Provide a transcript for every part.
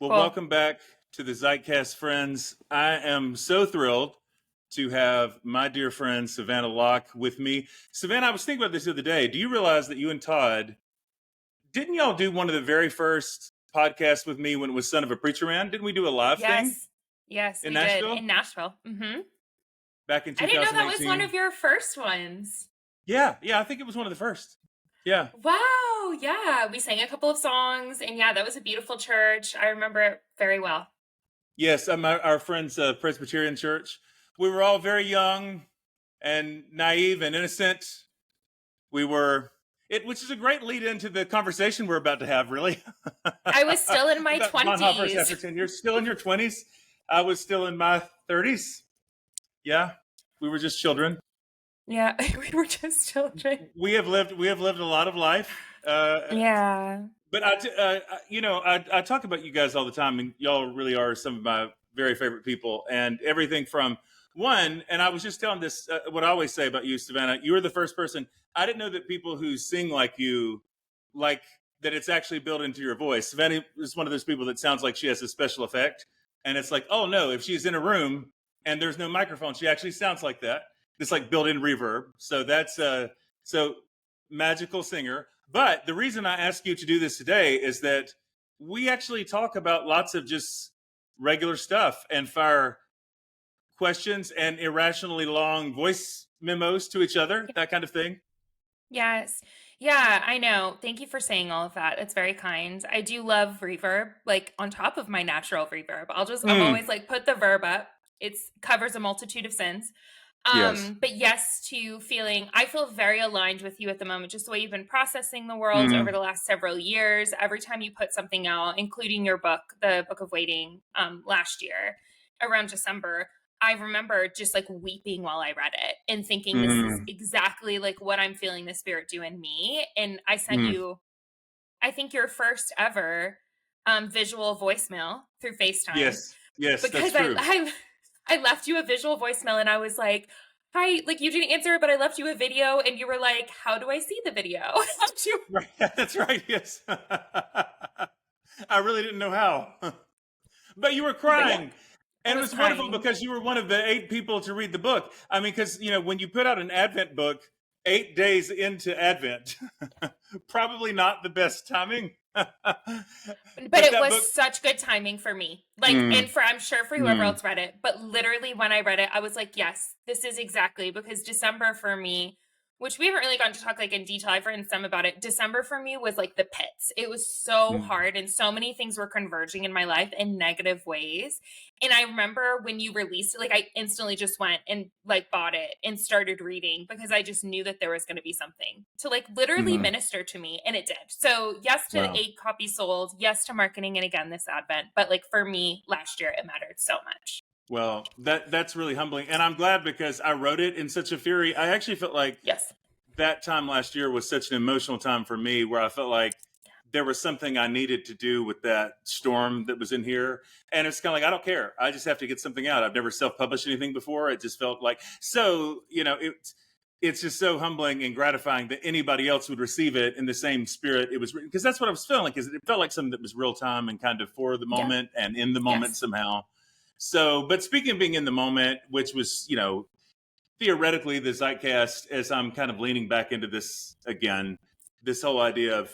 Well, Cool. welcome back to the Zeitcast, friends. I am so thrilled to have my dear friend Savannah Locke with me. Savannah, I was thinking about this the other day. Do you realize that you and Todd didn't y'all do one of the very first podcasts with me when it was Son of a Preacher Man? Didn't we do a live thing Yes. Yes, in we did Nashville in Nashville. back in I didn't know that was one 2018? of your first ones. Yeah, I think it was one of the first. Yeah. Wow. Yeah. We sang a couple of songs, and yeah, that was a beautiful church. I remember it very well. Yes, our friend's Presbyterian church. We were all very young and naive and innocent. We were it, which is a great lead into the conversation we're about to have. Really, I was still in my about Bonhoeffer's 20s. after 10 years. Still in your 20s. I was still in my 30s. Yeah, we were just children. Yeah, we were just children. We have lived. We have lived a lot of life. Yeah. But I talk about you guys all the time, and y'all really are some of my very favorite people. And everything from one, and I was just telling this, what I always say about you, Savannah. You were the first person. I didn't know that people who sing like you, like that, it's actually built into your voice. Savannah is one of those people that sounds like she has a special effect, and it's like, oh no, if she's in a room and there's no microphone, she actually sounds like that. It's like built-in reverb. So that's so magical singer. But the reason I ask you to do this today is that we actually talk about lots of just regular stuff and fire questions and irrationally long voice memos to each other, that kind of thing. Yes. Yeah, I know. Thank you for saying all of that. That's very kind. I do love reverb, like on top of my natural reverb. I'm Mm, always like, put the verb up. It's covers a multitude of sins. yes. But yes, to feeling, I feel very aligned with you at the moment, just the way you've been processing the world over Mm, the last several years. Every time you put something out, including your book, the Book of Waiting, last year around December, I remember just like weeping while I read it and thinking, this is mm, exactly like what I'm feeling the Spirit do in me. And I sent mm. you, I think, your first ever visual voicemail through FaceTime, Yes, that's because true. I left you a visual voicemail and I was like, hi, like you didn't answer, but I left you a video and you were like, how do I see the video? How'd you- Right, that's right. Yes, I really didn't know how, but you were but yeah, crying. I And it was was wonderful crying. because you were one of the 8 people to read the book. I mean, because, when you put out an Advent book 8 days into Advent, probably not the best timing. But But it that was book, such good timing for me. Like, mm, and for, I'm sure for whoever mm, else read it, but literally when I read it, I was like, yes, this is exactly, because December for me, which we haven't really gotten to talk like in detail. I've written some about it. December for me was like the pits. It was so mm. hard and so many things were converging in my life in negative ways. And I remember when you released it, like I instantly just went and like bought it and started reading because I just knew that there was going to be something to like literally Mhm. minister to me. And it did. So, yes to the Wow. 8 copies sold, yes to marketing it again this Advent. But like for me last year, it mattered so much. Well, that's really humbling, and I'm glad because I wrote it in such a fury. I actually felt like Yes. that time last year was such an emotional time for me, where I felt like there was something I needed to do with that storm that was in here. And it's kind of like, I don't care. I just have to get something out. I've never self-published anything before. It just felt like, so, it's just so humbling and gratifying that anybody else would receive it in the same spirit it was written. Because that's what I was feeling like, is it felt like something that was real time and kind of for the Yeah. moment and in the moment Yes. somehow. So, but speaking of being in the moment, which was, theoretically the zeitcast, as I'm kind of leaning back into this again, this whole idea of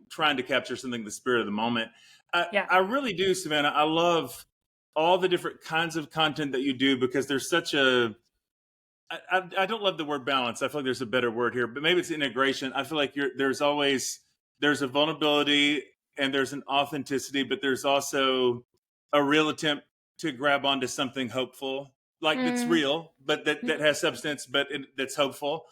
trying to capture something, the spirit of the moment. I, Yeah. I really do, Savannah. I love all the different kinds of content that you do, because there's such a I don't love the word balance. I feel like there's a better word here, but maybe it's integration. I feel like there's a vulnerability and there's an authenticity, but there's also a real attempt to grab onto something hopeful, like that's Mm, real, but that has substance, but that's hopeful.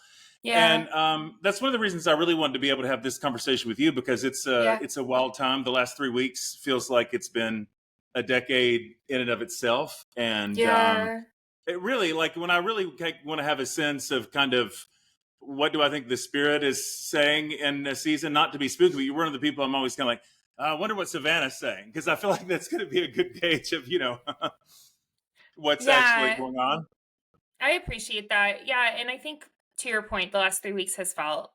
yeah. And that's one of the reasons I really wanted to be able to have this conversation with you, because Yeah. it's a wild time. The last 3 weeks feels like it's been a decade in and of itself, and Yeah. it really, like, when I really want to have a sense of kind of what do I think the spirit is saying in a season, not to be spooky, but you're one of the people I'm always kind of like, I wonder what Savannah's saying, because I feel like that's going to be a good gauge of what's actually Yeah. going on. I appreciate that. Yeah. And I think to your point, the last 3 weeks has felt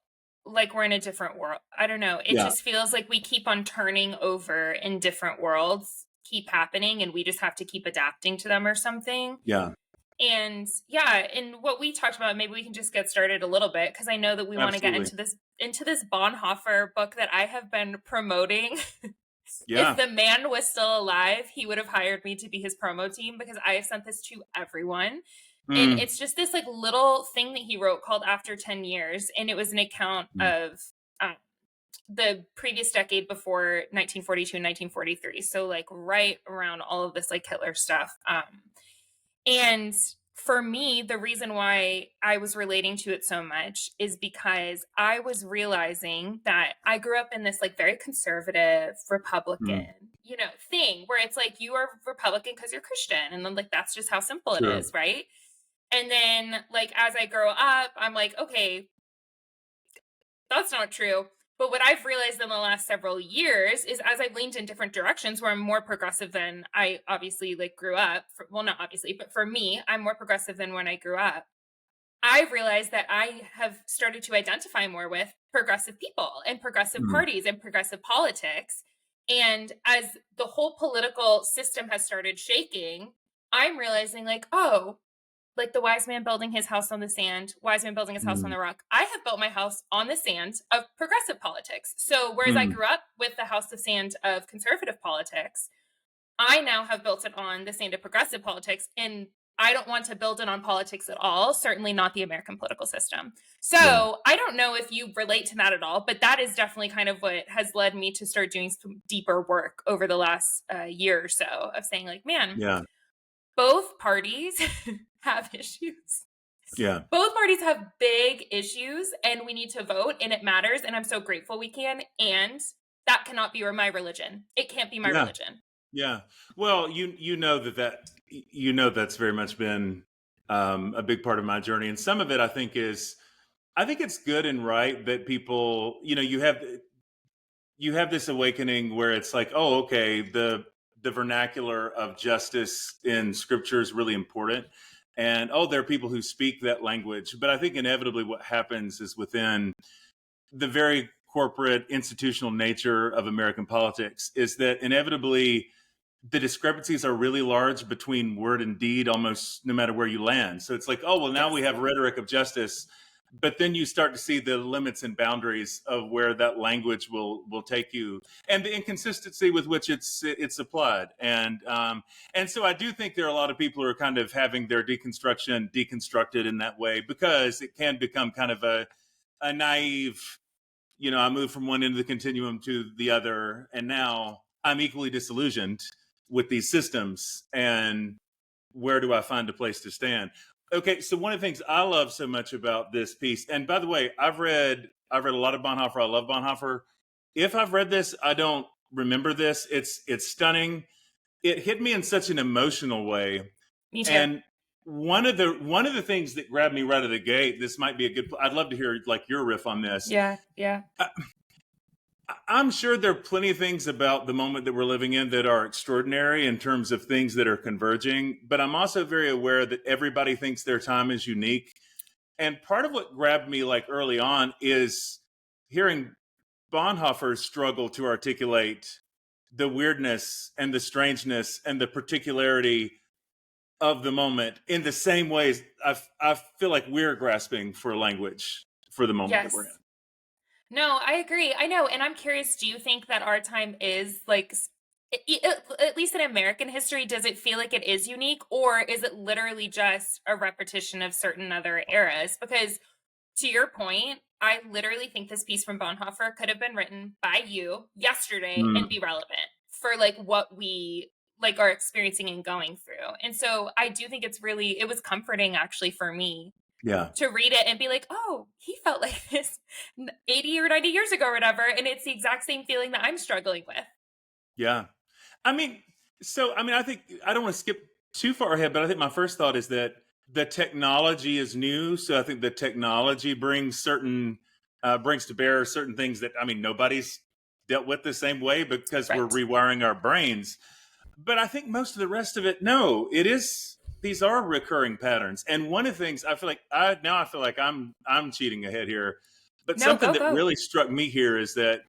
like we're in a different world. I don't know. It Yeah. just feels like we keep on turning over in different worlds keep happening and we just have to keep adapting to them or something. Yeah. And yeah, and what we talked about, maybe we can just get started a little bit because I know that we want to get Absolutely. into this Bonhoeffer book that I have been promoting. If Yeah. the man was still alive, he would have hired me to be his promo team because I have sent this to everyone. And Mm. it's just this like little thing that he wrote called After 10 Years. And it was an account Mm. of the previous decade before 1942 and 1943. So like right around all of this like Hitler stuff. And for me, the reason why I was relating to it so much is because I was realizing that I grew up in this like very conservative Republican, Mm. thing where it's like you are Republican because you're Christian. And then like that's just how simple it Sure. is, right? And then like as I grow up, I'm like, okay, that's not true. But what I've realized in the last several years is as I've leaned in different directions where I'm more progressive than I obviously like grew up. Well, not obviously, but for me, I'm more progressive than when I grew up. I've realized that I have started to identify more with progressive people and progressive Mm. parties and progressive politics. And as the whole political system has started shaking, I'm realizing like, oh, like the wise man building his house on the sand, wise man building his house on Mm. the rock. I have built my house on the sand of progressive politics. So whereas I Mm. grew up with the house of sand of conservative politics, I now have built it on the sand of progressive politics. And I don't want to build it on politics at all, certainly not the American political system. Yeah. So I don't know if you relate to that at all, but that is definitely kind of what has led me to start doing some deeper work over the last year or so of saying like, man, Yeah. both parties have issues. Yeah. Both parties have big issues and we need to vote and it matters. And I'm so grateful we can. And that cannot be my religion. It can't be my Yeah. religion. Yeah. Well, that's very much been a big part of my journey, and some of it I think it's good and right that people, you have this awakening where it's like, oh, okay, the vernacular of justice in scripture is really important, and oh, there are people who speak that language, but I think inevitably what happens is within the very corporate institutional nature of American politics is that inevitably the discrepancies are really large between word and deed almost no matter where you land. So it's like, oh, well, now Yes. we have rhetoric of justice, but then you start to see the limits and boundaries of where that language will take you, and the inconsistency with which it's applied. And so I do think there are a lot of people who are kind of having their deconstruction deconstructed in that way, because it can become kind of a naive, I moved from one end of the continuum to the other, and now I'm equally disillusioned with these systems. And where do I find a place to stand? Okay, so one of the things I love so much about this piece, and by the way, I've read a lot of Bonhoeffer. I love Bonhoeffer. If I've read this, I don't remember this. It's stunning. It hit me in such an emotional way. Me too. And one of the things that grabbed me right out of the gate, this might be a good, I'd love to hear like your riff on this. Yeah. Yeah. I'm sure there are plenty of things about the moment that we're living in that are extraordinary in terms of things that are converging, but I'm also very aware that everybody thinks their time is unique. And part of what grabbed me like early on is hearing Bonhoeffer struggle to articulate the weirdness and the strangeness and the particularity of the moment in the same ways I feel like we're grasping for language for the moment that we're in. Yes. No, I agree. I know. And I'm curious, do you think that our time is like, at least in American history, does it feel like it is unique, or is it literally just a repetition of certain other eras? Because to your point, I literally think this piece from Bonhoeffer could have been written by you yesterday Mm, and be relevant for like what we like are experiencing and going through. And so I do think it was comforting actually for me yeah. to read it and be like, oh, he felt like this 80 or 90 years ago or whatever. And it's the exact same feeling that I'm struggling with. Yeah. I think I don't want to skip too far ahead, but I think my first thought is that the technology is new. So I think the technology brings to bear certain things that, nobody's dealt with the same way because we're Right. rewiring our brains. But I think most of the rest of it, no, these are recurring patterns. And one of the things I feel like I'm cheating ahead here, but No, something go, that go. really struck me here is that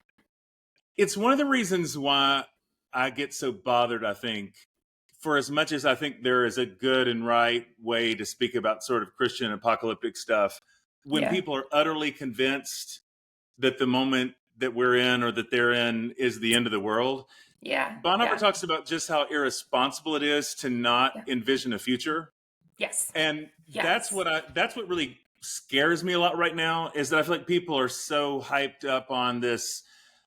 it's one of the reasons why I get so bothered, I think, for as much as I think there is a good and right way to speak about sort of Christian apocalyptic stuff, when Yeah. people are utterly convinced that the moment that we're in or that they're in is the end of the world. Yeah. Bonhoeffer Yeah. talks about just how irresponsible it is to not Yeah. envision a future. Yes. And that's Yes. what really scares me a lot right now, is that I feel like people are so hyped up on this,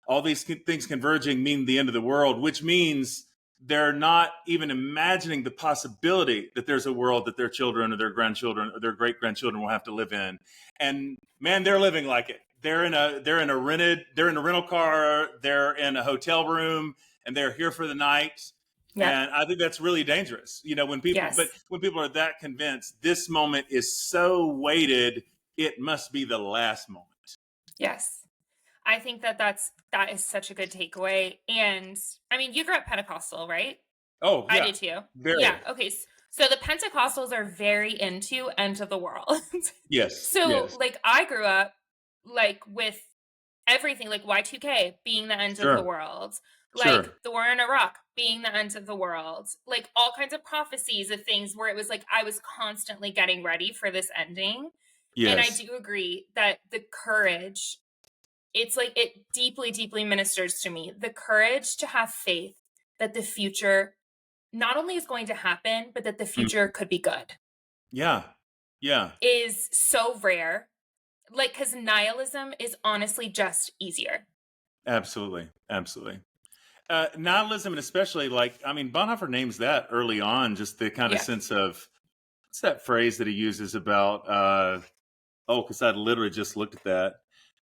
all these things converging mean the end of the world, which means they're not even imagining the possibility that there's a world that their children or their grandchildren or their great grandchildren will have to live in. And man, they're living like it. They're in a rental car, they're in a hotel room, and they're here for the night. Yep. And I think that's really dangerous, when people, Yes. when people are that convinced this moment is so weighted, it must be the last moment. Yes. I think that is such a good takeaway. And I mean, you grew up Pentecostal, right? Oh I yeah, did too. very. Yeah. Okay. So the Pentecostals are very into end of the world. Yes, So yes, like I grew up like with everything like Y2K being the end of the sure, world, like sure. the war in Iraq being the end of the world, like all kinds of prophecies of things where it was like I was constantly getting ready for this ending. And I Yes. do agree that the courage, it's like it deeply, deeply ministers to me. The courage to have faith that the future not only is going to happen, but that the Mm. future could be good Yeah, yeah, is so rare. Like, because nihilism is honestly just easier. absolutely, absolutely. Nihilism, and especially Bonhoeffer names that early on, just the kind of Yeah. sense of, what's that phrase that he uses about, because I literally just looked at that.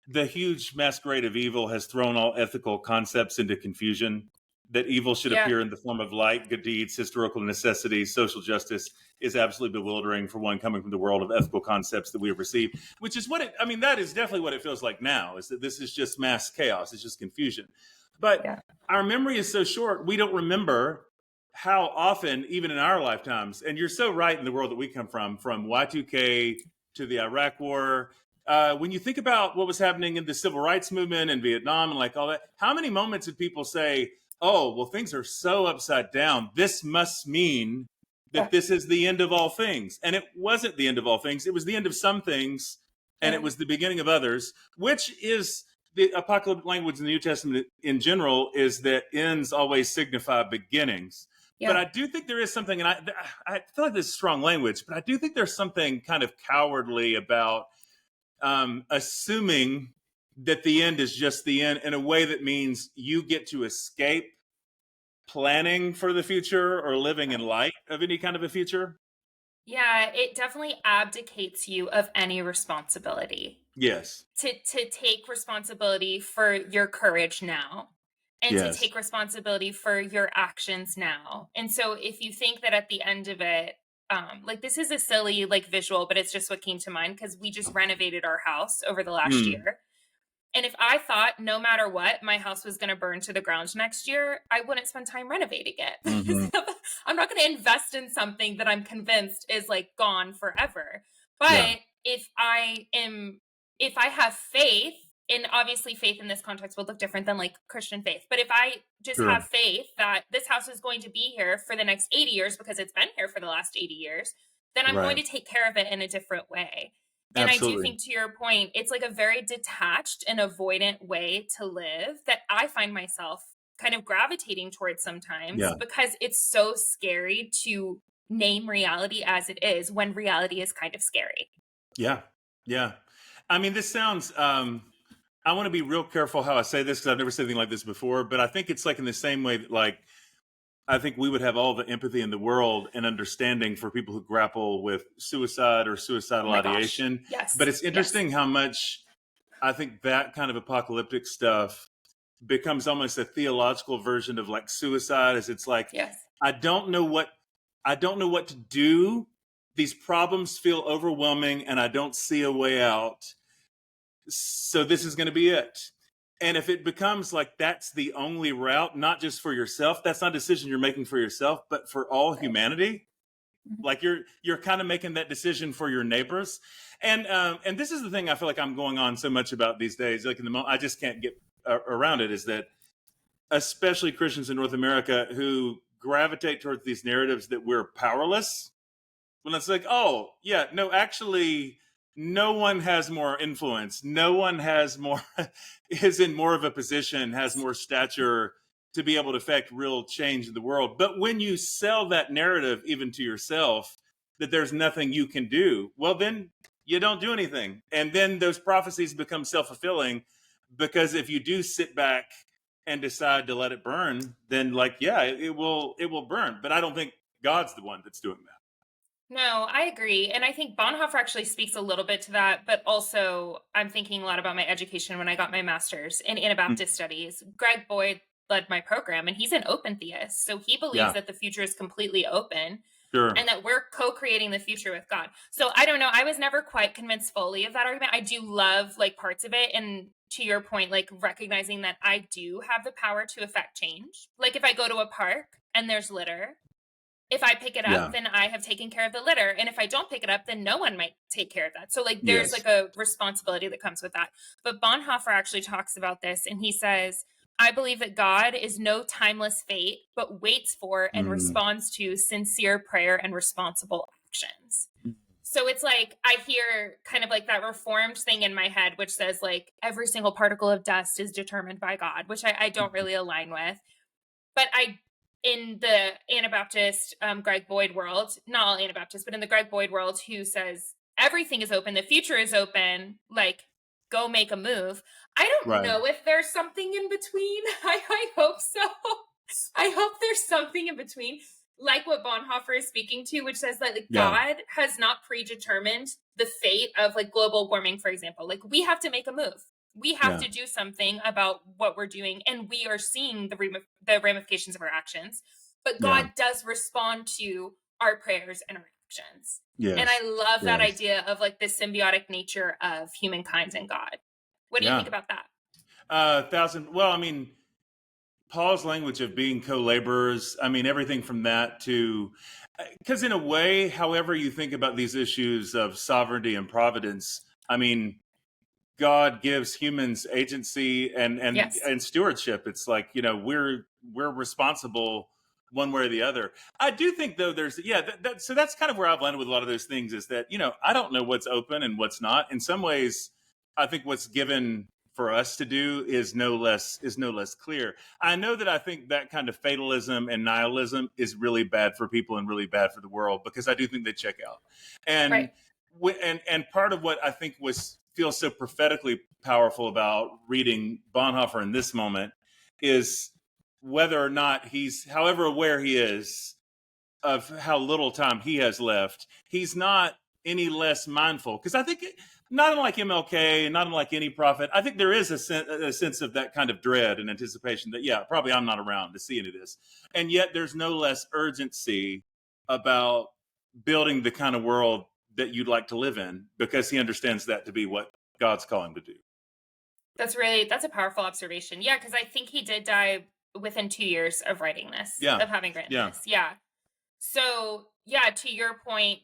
The huge masquerade of evil has thrown all ethical concepts into confusion. That evil should Yeah. appear in the form of light, good deeds, historical necessities, social justice is absolutely bewildering for one coming from the world of ethical concepts that we have received, which is that is definitely what it feels like now, is that this is just mass chaos. It's just confusion. But Yeah. our memory is so short, we don't remember how often, even in our lifetimes, and you're so right in the world that we come from Y2K to the Iraq War. When you think about what was happening in the civil rights movement in Vietnam and like all that, how many moments did people say, oh, well, things are so upside down, this must mean Yeah. that this is the end of all things? And it wasn't the end of all things. It was the end of some things, and Yeah. it was the beginning of others, which is the apocalyptic language in the New Testament in general, is that ends always signify beginnings. But Yeah. I do think there is something, and I feel like this is strong language, but I do think there's something kind of cowardly about assuming that the end is just the end in a way that means you get to escape planning for the future or living in light of any kind of a future. Yeah, it definitely abdicates you of any responsibility Yes. to take responsibility for your courage now and to Yes. take responsibility for your actions now. And so if you think that at the end of it, like this is a silly like visual, but it's just what came to mind because we just renovated our house over the last Mm. year. And if I thought no matter what, my house was going to burn to the ground next year, I wouldn't spend time renovating Hmm. it. I'm not going to invest in something that I'm convinced is like gone forever. Yeah. But if I have faith, and obviously faith in this context will look different than like Christian faith, but if I just have Sure. faith that this house is going to be here for the next 80 years because it's been here for the last 80 years, then I'm going Right. to take care of it in a different way. And I do Absolutely. think, to your point, it's like a very detached and avoidant way to live that I find myself kind of gravitating towards sometimes Yeah. because it's so scary to name reality as it is when reality is kind of scary. Yeah. Yeah. I mean, this sounds, I want to be real careful how I say this because I've never said anything like this before, but I think it's like in the same way that like, I think we would have all the empathy in the world and understanding for people who grapple with suicide or Oh suicidal my gosh. ideation. But Yes. it's Yes. interesting how much I think that kind of apocalyptic stuff becomes almost a theological version of like suicide, as it's like, Yes. I don't know what to do. These problems feel overwhelming and I don't see a way out. So this is going to be it. And if it becomes like that's the only route, not just for yourself, that's not a decision you're making for yourself, but for all Right. humanity. Mhm. Like you're kind of making that decision for your neighbors. And this is the thing I feel like I'm going on so much about these days. Like in the moment, I just can't get around it. Is that especially Christians in North America, who gravitate towards these narratives that we're powerless. When it's like, oh, yeah, no, actually, no one has more influence. No one has more, is in more of a position, has more stature to be able to affect real change in the world. But when you sell that narrative, even to yourself, that there's nothing you can do, well, then you don't do anything. And then those prophecies become self-fulfilling, because if you do sit back and decide to let it burn, then like, yeah, it will burn. But I don't think God's the one that's doing that. No, I agree. And I think Bonhoeffer actually speaks a little bit to that, but also I'm thinking a lot about my education when I got my master's in Anabaptist studies. Greg Boyd led my program, and he's an open theist. So he believes Yeah, that the future is completely open sure. and that we're co-creating the future with God. So I don't know. I was never quite convinced fully of that argument. I do love like parts of it. And to your point, like recognizing that I do have the power to affect change. Like if I go to a park and there's litter, if I pick it up, Yeah. then I have taken care of the litter. And if I don't pick it up, then no one might take care of that. So like there's Yes. like a responsibility that comes with that. But Bonhoeffer actually talks about this, and he says, I believe that God is no timeless fate, but waits for and Mm. responds to sincere prayer and responsible actions. So it's like I hear kind of like that reformed thing in my head, which says like every single particle of dust is determined by God, which I don't really align with. But in the Anabaptist Greg Boyd world, not all Anabaptists, but in the Greg Boyd world, who says everything is open, the future is open, like go make a move. I don't Right. know if there's something in between. I hope so. I hope there's something in between, like what Bonhoeffer is speaking to, which says that like, Yeah. God has not predetermined the fate of like global warming, for example. Like we have to make a move. We have Yeah. to do something about what we're doing, and we are seeing the ramifications of our actions. But Yeah. God does respond to our prayers and our actions. And I Yes. love that Yes. idea of like the symbiotic nature of humankind and God. What do you think Yeah. about that? Thousand. Well, I mean, Paul's language of being co-laborers. I mean, everything from that to, because in a way, however you think about these issues of sovereignty and providence, I mean, God gives humans agency Yes. and stewardship. It's like, we're responsible one way or the other. I do think though there's so that's kind of where I've landed with a lot of those things, is that I don't know what's open and what's not. In some ways, I think what's given for us to do is no less clear. I know that I think that kind of fatalism and nihilism is really bad for people and really bad for the world, because I do think they check out. And Right. and part of what I think feels so prophetically powerful about reading Bonhoeffer in this moment is whether or not however aware he is of how little time he has left, he's not any less mindful. Because I think, not unlike MLK, not unlike any prophet, I think there is a sense of that kind of dread and anticipation that, yeah, probably I'm not around to see any of this. And yet there's no less urgency about building the kind of world that you'd like to live in, because he understands that to be what God's calling to do. That's a powerful observation. Yeah, because I think he did die within 2 years of writing this, Yeah. of having written Yeah. this. Yeah. So yeah, to your point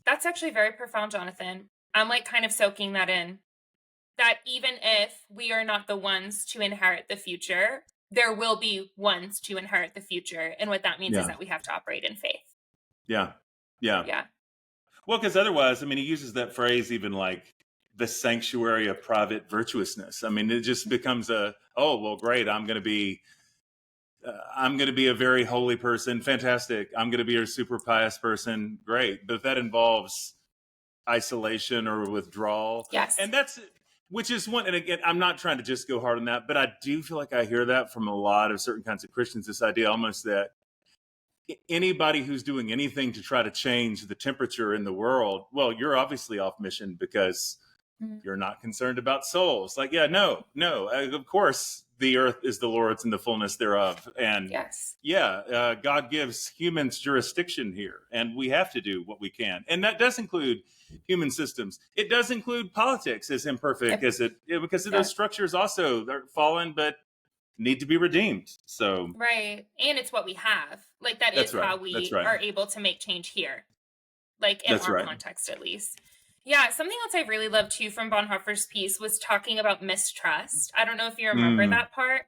that's actually very profound, Jonathan. I'm like kind of soaking that in. That even if we are not the ones to inherit the future, there will be ones to inherit the future. And what that means is Yeah. that we have to operate in faith. Yeah. Yeah. Yeah. Well, because otherwise, I mean, he uses that phrase even like the sanctuary of private virtuousness. I mean, it just becomes oh, well, great. I'm going to be a very holy person. Fantastic. I'm going to be a super pious person. Great. But if that involves isolation or withdrawal, Yes. and which is one. And again, I'm not trying to just go hard on that, but I do feel like I hear that from a lot of certain kinds of Christians, this idea almost that anybody who's doing anything to try to change the temperature in the world, well, you're obviously off mission, because you're not concerned about souls. Like, yeah, no, of course the earth is the Lord's and the fullness thereof. And Yes. God gives humans jurisdiction here, and we have to do what we can. And that does include human systems. It does include politics, as imperfect as because those structures also are fallen, but need to be redeemed. So Right. And it's what we have. Like that is that's right. how That's we right. are able to make change here. Like in That's our right. context at least. Yeah, something else I really loved too from Bonhoeffer's piece was talking about mistrust. I don't know if you remember Mm, that part,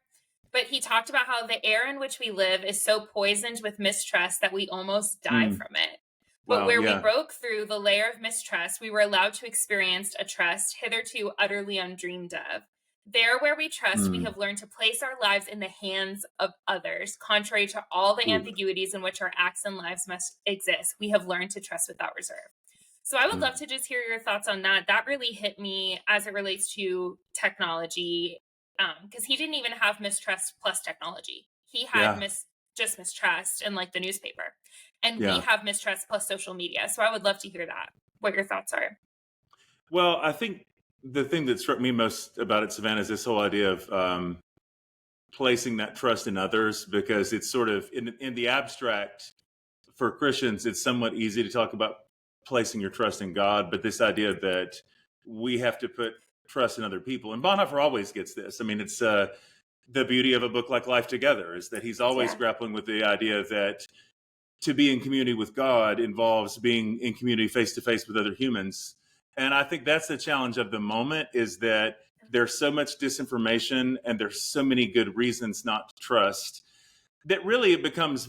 but he talked about how the air in which we live is so poisoned with mistrust that we almost die mm. from it. But Wow. where we Yeah. broke through the layer of mistrust, we were allowed to experience a trust hitherto utterly undreamed of. There, where we trust, we Mm. have learned to place our lives in the hands of others, contrary to all the Oof. ambiguities in which our acts and lives must exist. We have learned to trust without reserve. So I would love Mm. to just hear your thoughts on that. That really hit me as it relates to technology, because he didn't even have mistrust plus technology. He had Yeah. just mistrust and like the newspaper, and we Yeah. have mistrust plus social media. So I would love to hear that. What your thoughts are? Well, I think the thing that struck me most about it, Savannah, is this whole idea of placing that trust in others, because it's sort of in the abstract for Christians, it's somewhat easy to talk about placing your trust in God, but this idea that we have to put trust in other people. And Bonhoeffer always gets this. I mean, it's the beauty of a book like Life Together is that he's always Yeah. grappling with the idea that to be in community with God involves being in community face to face with other humans. And I think that's the challenge of the moment, is that there's so much disinformation and there's so many good reasons not to trust, that really it becomes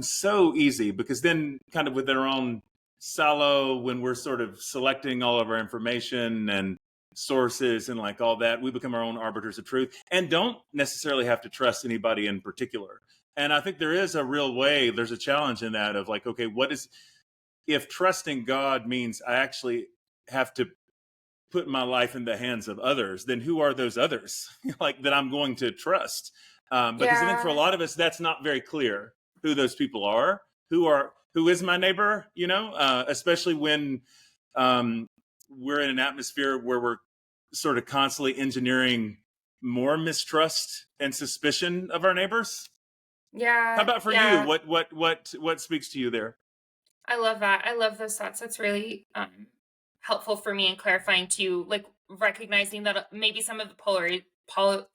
so easy, because then kind of with their own silo, when we're sort of selecting all of our information and sources and like all that, we become our own arbiters of truth and don't necessarily have to trust anybody in particular. And I think there's a challenge in that of like, okay, what is, if trusting God means I actually have to put my life in the hands of others, then who are those others like that I'm going to trust? Because I think for a Yeah. lot of us, that's not very clear who those people are. Who is my neighbor? Especially when we're in an atmosphere where we're sort of constantly engineering more mistrust and suspicion of our neighbors. How Yeah. about for you? Yeah. What speaks to you there? I love that. I love those thoughts. That's really helpful for me in clarifying too, like recognizing that maybe some of the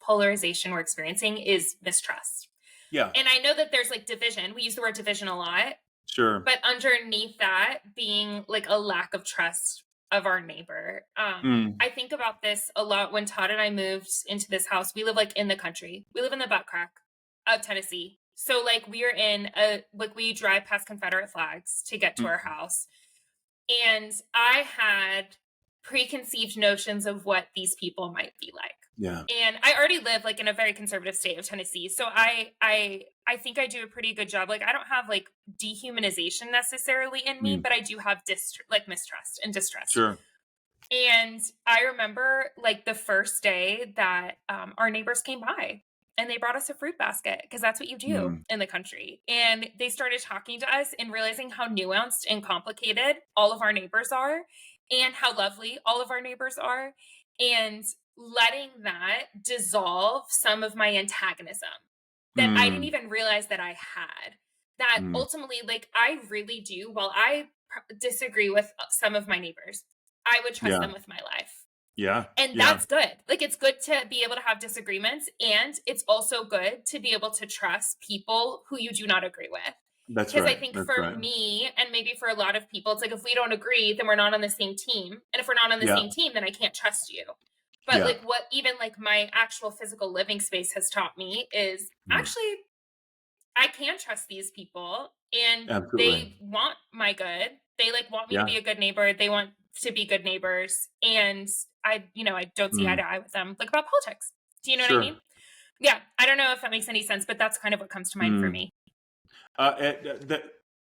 polarization we're experiencing is mistrust. Yeah, And I know that there's like division. We use the word division a lot, sure. but underneath that being like a lack of trust of our neighbor. Mm, I think about this a lot when Todd and I moved into this house. We live like in the country. We live in the butt crack of Tennessee. So like we are in a like we drive past Confederate flags to get to our mm, house. And I had preconceived notions of what these people might be like. yeah. And I already live like in a very conservative state of Tennessee. So I think I do a pretty good job. Like I don't have like dehumanization necessarily in me, Mm, but I do have like mistrust and distrust. sure. And I remember like the first day that our neighbors came by and they brought us a fruit basket because that's what you do Mm, in the country. And they started talking to us and realizing how nuanced and complicated all of our neighbors are and how lovely all of our neighbors are. And letting that dissolve some of my antagonism that I didn't mm, even realize that I had. That mm. ultimately, like, I really do, while I disagree with some of my neighbors, I would trust Yeah. them with my life. Yeah. And Yeah. that's good. Like, it's good to be able to have disagreements. And it's also good to be able to trust people who you do not agree with. That's Because I right. think That's for right. me, and maybe for a lot of people, it's like if we don't agree, then we're not on the same team. And if we're not on the Yeah. same team, then I can't trust you. But Yeah. like what even like my actual physical living space has taught me is Mm, actually I can trust these people and absolutely. they want my good. They like want me to Yeah. be a good neighbor. They want to be good neighbors. And I don't see eye Mm, to eye with them like about politics. Do you know what I mean? sure. Yeah. I don't know if that makes any sense, but that's kind of what comes to mind for Mm. me.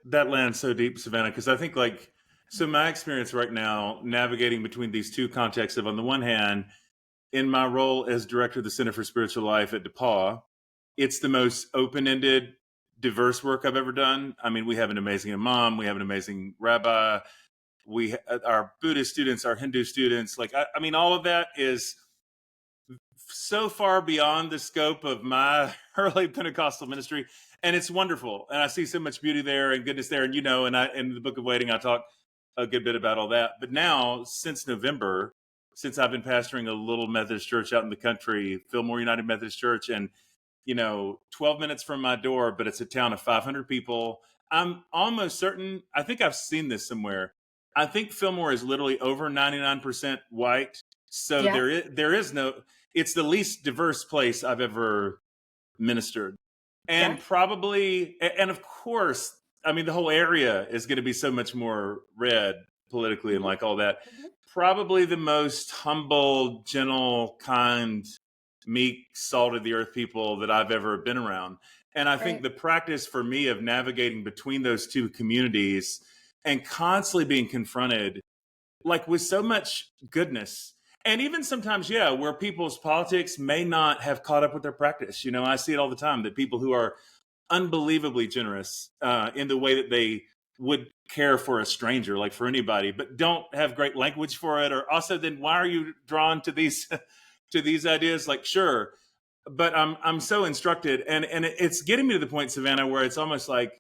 That lands so deep, Savannah, because I think like, so my experience right now navigating between these two contexts of, on the one hand, in my role as director of the Center for Spiritual Life at DePauw, it's the most open-ended, diverse work I've ever done. I mean, we have an amazing imam, we have an amazing rabbi, our Buddhist students, our Hindu students, like I mean, all of that is so far beyond the scope of my early Pentecostal ministry, and it's wonderful. And I see so much beauty there and goodness there. And and I in the Book of Waiting, I talk a good bit about all that. But now, since November, since I've been pastoring a little Methodist church out in the country, Fillmore United Methodist Church, and 12 minutes from my door, but it's a town of 500 people. I'm almost certain. I think I've seen this somewhere. I think Fillmore is literally over 99% white. So Yeah. there is no, it's the least diverse place I've ever ministered. Yeah. And probably, and of course, I mean, the whole area is going to be so much more red politically and Hmm. like all that. Hmm. Probably the most humble, gentle, kind, meek, salt of the earth people that I've ever been around. And I think Right. the practice for me of navigating between those two communities and constantly being confronted like with so much goodness, and even sometimes, yeah, where people's politics may not have caught up with their practice. I see it all the time that people who are unbelievably generous in the way that they would care for a stranger, like for anybody, but don't have great language for it. Or also, then why are you drawn to these to these ideas? Like, sure, but I'm so instructed, and it's getting me to the point, Savannah, where it's almost like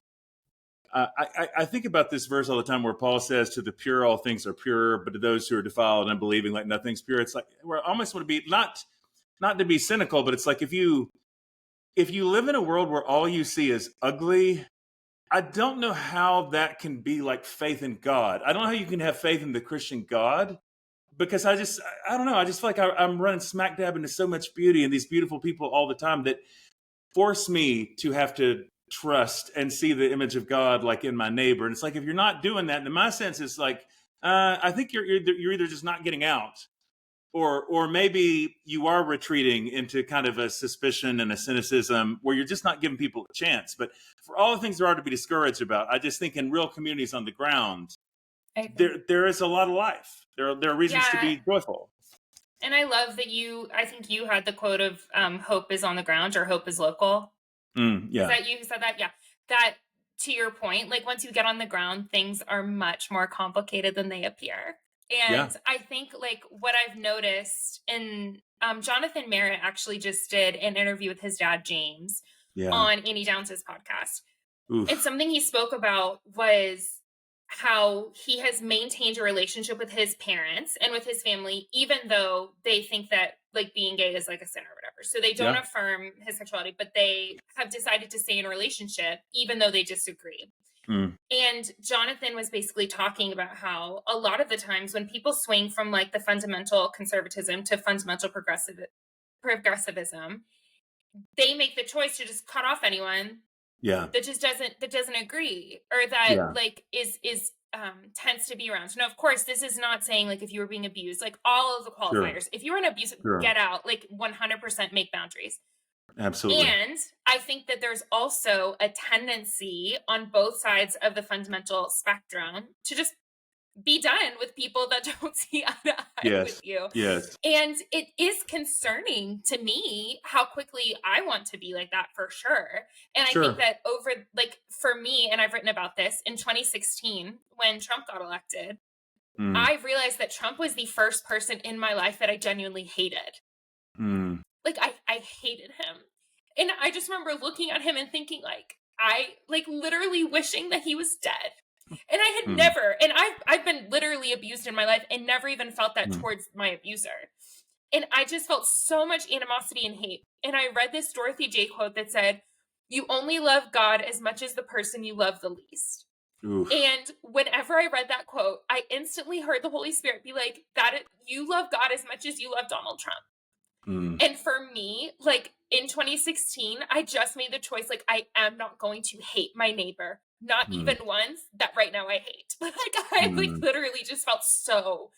I think about this verse all the time where Paul says, "To the pure, all things are pure, but to those who are defiled and unbelieving, like nothing's pure." It's like where I almost want to be not to be cynical, but it's like if you live in a world where all you see is ugly, I don't know how that can be like faith in God. I don't know how you can have faith in the Christian God because I don't know. I just feel like I'm running smack dab into so much beauty and these beautiful people all the time that force me to have to trust and see the image of God like in my neighbor. And it's like if you're not doing that, in my sense, it's like I think you're either just not getting out, or maybe you are retreating into kind of a suspicion and a cynicism where you're just not giving people a chance. But for all the things there are to be discouraged about, I just think in real communities on the ground, I agree. there is a lot of life. There are reasons to Yeah. be joyful. And I love that I think you had the quote of hope is on the ground or hope is local. Is Yeah, that you who said that? Yeah. That, to your point, like once you get on the ground, things are much more complicated than they appear. yeah, And I think like what I've noticed, and Jonathan Merritt actually just did an interview with his dad, James, yeah. on Annie Downs' podcast. And Oof. something he spoke about was how he has maintained a relationship with his parents and with his family, even though they think that like being gay is like a sin or whatever. So they don't Yeah. affirm his sexuality, but they have decided to stay in a relationship, even though they disagree. Mm, And Jonathan was basically talking about how a lot of the times when people swing from like the fundamental conservatism to fundamental progressivism, they make the choice to just cut off anyone yeah. that doesn't agree, or that Yeah. like is tends to be around. So now, of course, this is not saying like if you were being abused, like all of the Sure. qualifiers. If you were an abusive, Sure. get out, like 100% make boundaries. Absolutely. And I think that there's also a tendency on both sides of the fundamental spectrum to just be done with people that don't see eye to eye with Yes. you. Yes. And it is concerning to me how quickly I want to be like that, for sure. And I think Sure. that over, like, for me, and I've written about this in 2016 when Trump got elected, Mm, I realized that Trump was the first person in my life that I genuinely hated. mm, Like, I hated him. And I just remember looking at him and thinking, like, I like literally wishing that he was dead. And I had mm, never, and I've been literally abused in my life and never even felt that mm, towards my abuser. And I just felt so much animosity and hate. And I read this Dorothy J quote that said, "You only love God as much as the person you love the least." oof. And whenever I read that quote, I instantly heard the Holy Spirit be like, you love God as much as you love Donald Trump. Mm, And for me, like in 2016, I just made the choice, like, I am not going to hate my neighbor, not mm, even ones that right now I hate. Like, I like mm, literally just felt so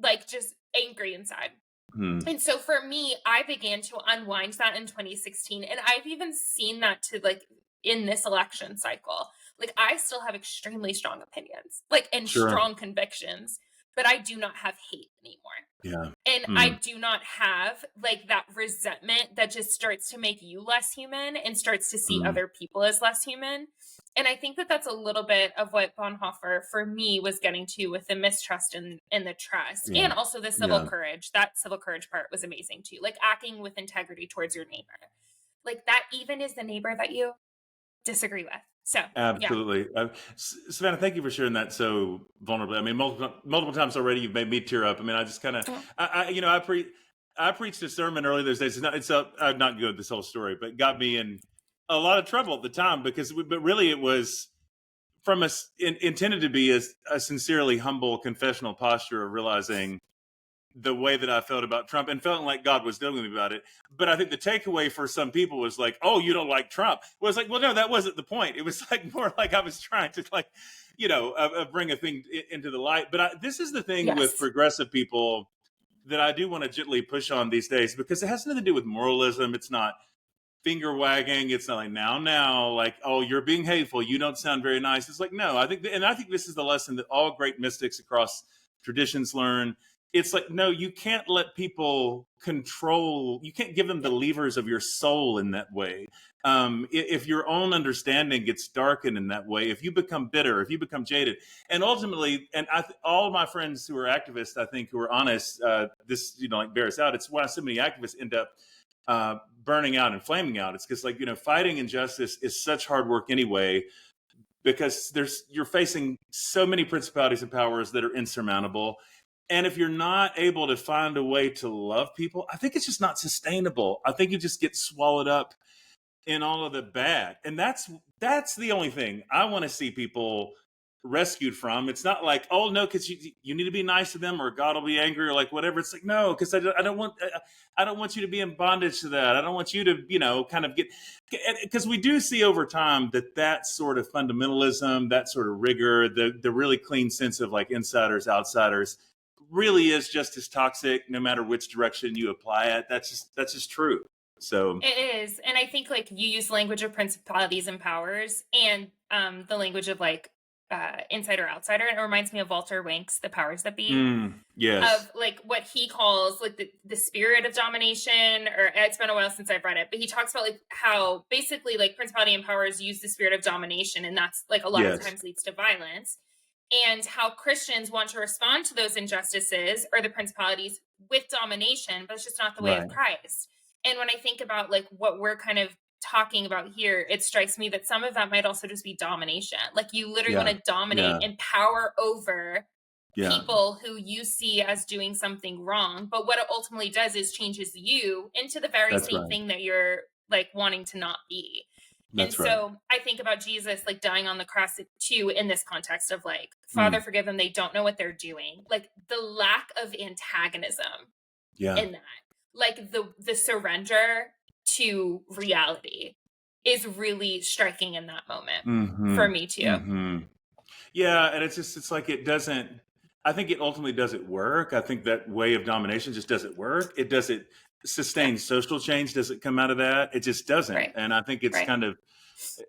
like just angry inside. mm, And so for me, I began to unwind that in 2016. And I've even seen that to like in this election cycle. Like, I still have extremely strong opinions, like, and sure. strong convictions, but I do not have hate anymore. Yeah. And Mm, I do not have like that resentment that just starts to make you less human and starts to see mm, other people as less human. And I think that that's a little bit of what Bonhoeffer for me was getting to with the mistrust and the trust, yeah. and also the civil Yeah. courage. That civil courage part was amazing too, like acting with integrity towards your neighbor, like that even is the neighbor that you disagree with. So yeah. Absolutely. Savannah, thank you for sharing that so vulnerably. I mean, multiple times already, you've made me tear up. I mean, I just kind of, Oh, I preached a sermon earlier those days. It's not good, this whole story, but got me in a lot of trouble at the time but really it was from intended to be a sincerely humble confessional posture of realizing the way that I felt about Trump and felt like God was dealing with me about it. But I think the takeaway for some people was like, oh, you don't like Trump. Well, it's like, well, no, that wasn't the point. It was like more like I was trying to like, bring a thing into the light. But this is the thing with Yes. progressive people that I do want to gently push on these days, because it has nothing to do with moralism. It's not finger wagging. It's not like now, like, oh, you're being hateful. You don't sound very nice. It's like, no, I think this is the lesson that all great mystics across traditions learn. It's like, no, you can't let people control. You can't give them the levers of your soul in that way. If your own understanding gets darkened in that way, if you become bitter, if you become jaded, and ultimately, and all of my friends who are activists, I think, who are honest, this like bears out. It's why so many activists end up burning out and flaming out. It's because fighting injustice is such hard work anyway, because you're facing so many principalities and powers that are insurmountable. And if you're not able to find a way to love people, I think it's just not sustainable. I think you just get swallowed up in all of the bad. And that's the only thing I want to see people rescued from. It's not like, oh no, because you need to be nice to them or God will be angry or like whatever. It's like, no, because I don't want you to be in bondage to that. I don't want you to kind of get, because we do see over time that sort of fundamentalism, that sort of rigor, the really clean sense of like insiders, outsiders, really is just as toxic no matter which direction you apply it. That's just true. So It is. And I think like you use language of principalities and powers and the language of like insider outsider. And it reminds me of Walter Wank's The Powers That Be. Yes. Of like what he calls like the spirit of domination, or it's been a while since I've read it, but he talks about like how basically like principality and powers use the spirit of domination, and that's like a lot of times leads to violence, and how Christians want to respond to those injustices or the principalities with domination, but it's just not the way of Christ. And when I think about like what we're kind of talking about here, it strikes me that some of that might also just be domination. Like you literally want to dominate and power over people who you see as doing something wrong. But what it ultimately does is changes you into the very same thing that you're like wanting to not be. So I think about Jesus like dying on the cross too, in this context of like, Father, forgive them, they don't know what they're doing. Like the lack of antagonism in that, like the surrender to reality is really striking in that moment for me too. Yeah, and it's like it doesn't. I think it ultimately doesn't work. I think that way of domination just doesn't work. It doesn't sustain social change. Doesn't come out of that. It just doesn't. And I think it's kind of.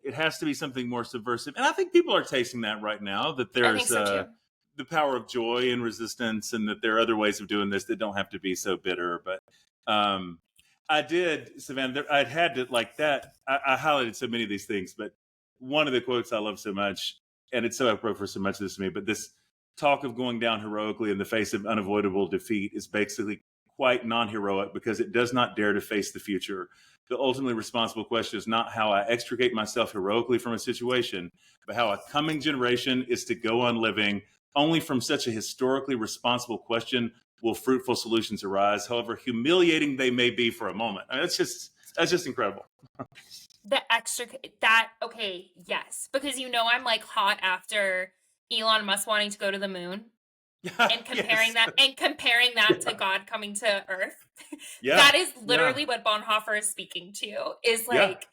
It has to be something more subversive. And I think people are tasting that right now. That there's the power of joy and resistance, and that there are other ways of doing this that don't have to be so bitter. But I did, Savannah. I had to like that. I highlighted so many of these things, but one of the quotes I love so much, and it's so apropos for so much of this to me, but this talk of going down heroically in the face of unavoidable defeat is basically quite non-heroic because it does not dare to face the future. The ultimately responsible question is not how I extricate myself heroically from a situation, but how a coming generation is to go on living. Only from such a historically responsible question will fruitful solutions arise, however humiliating they may be for a moment. I mean, that's just incredible. Okay, yes, because I'm like hot after Elon Musk wanting to go to the moon and comparing that to God coming to Earth. That is literally what Bonhoeffer is speaking to. Is like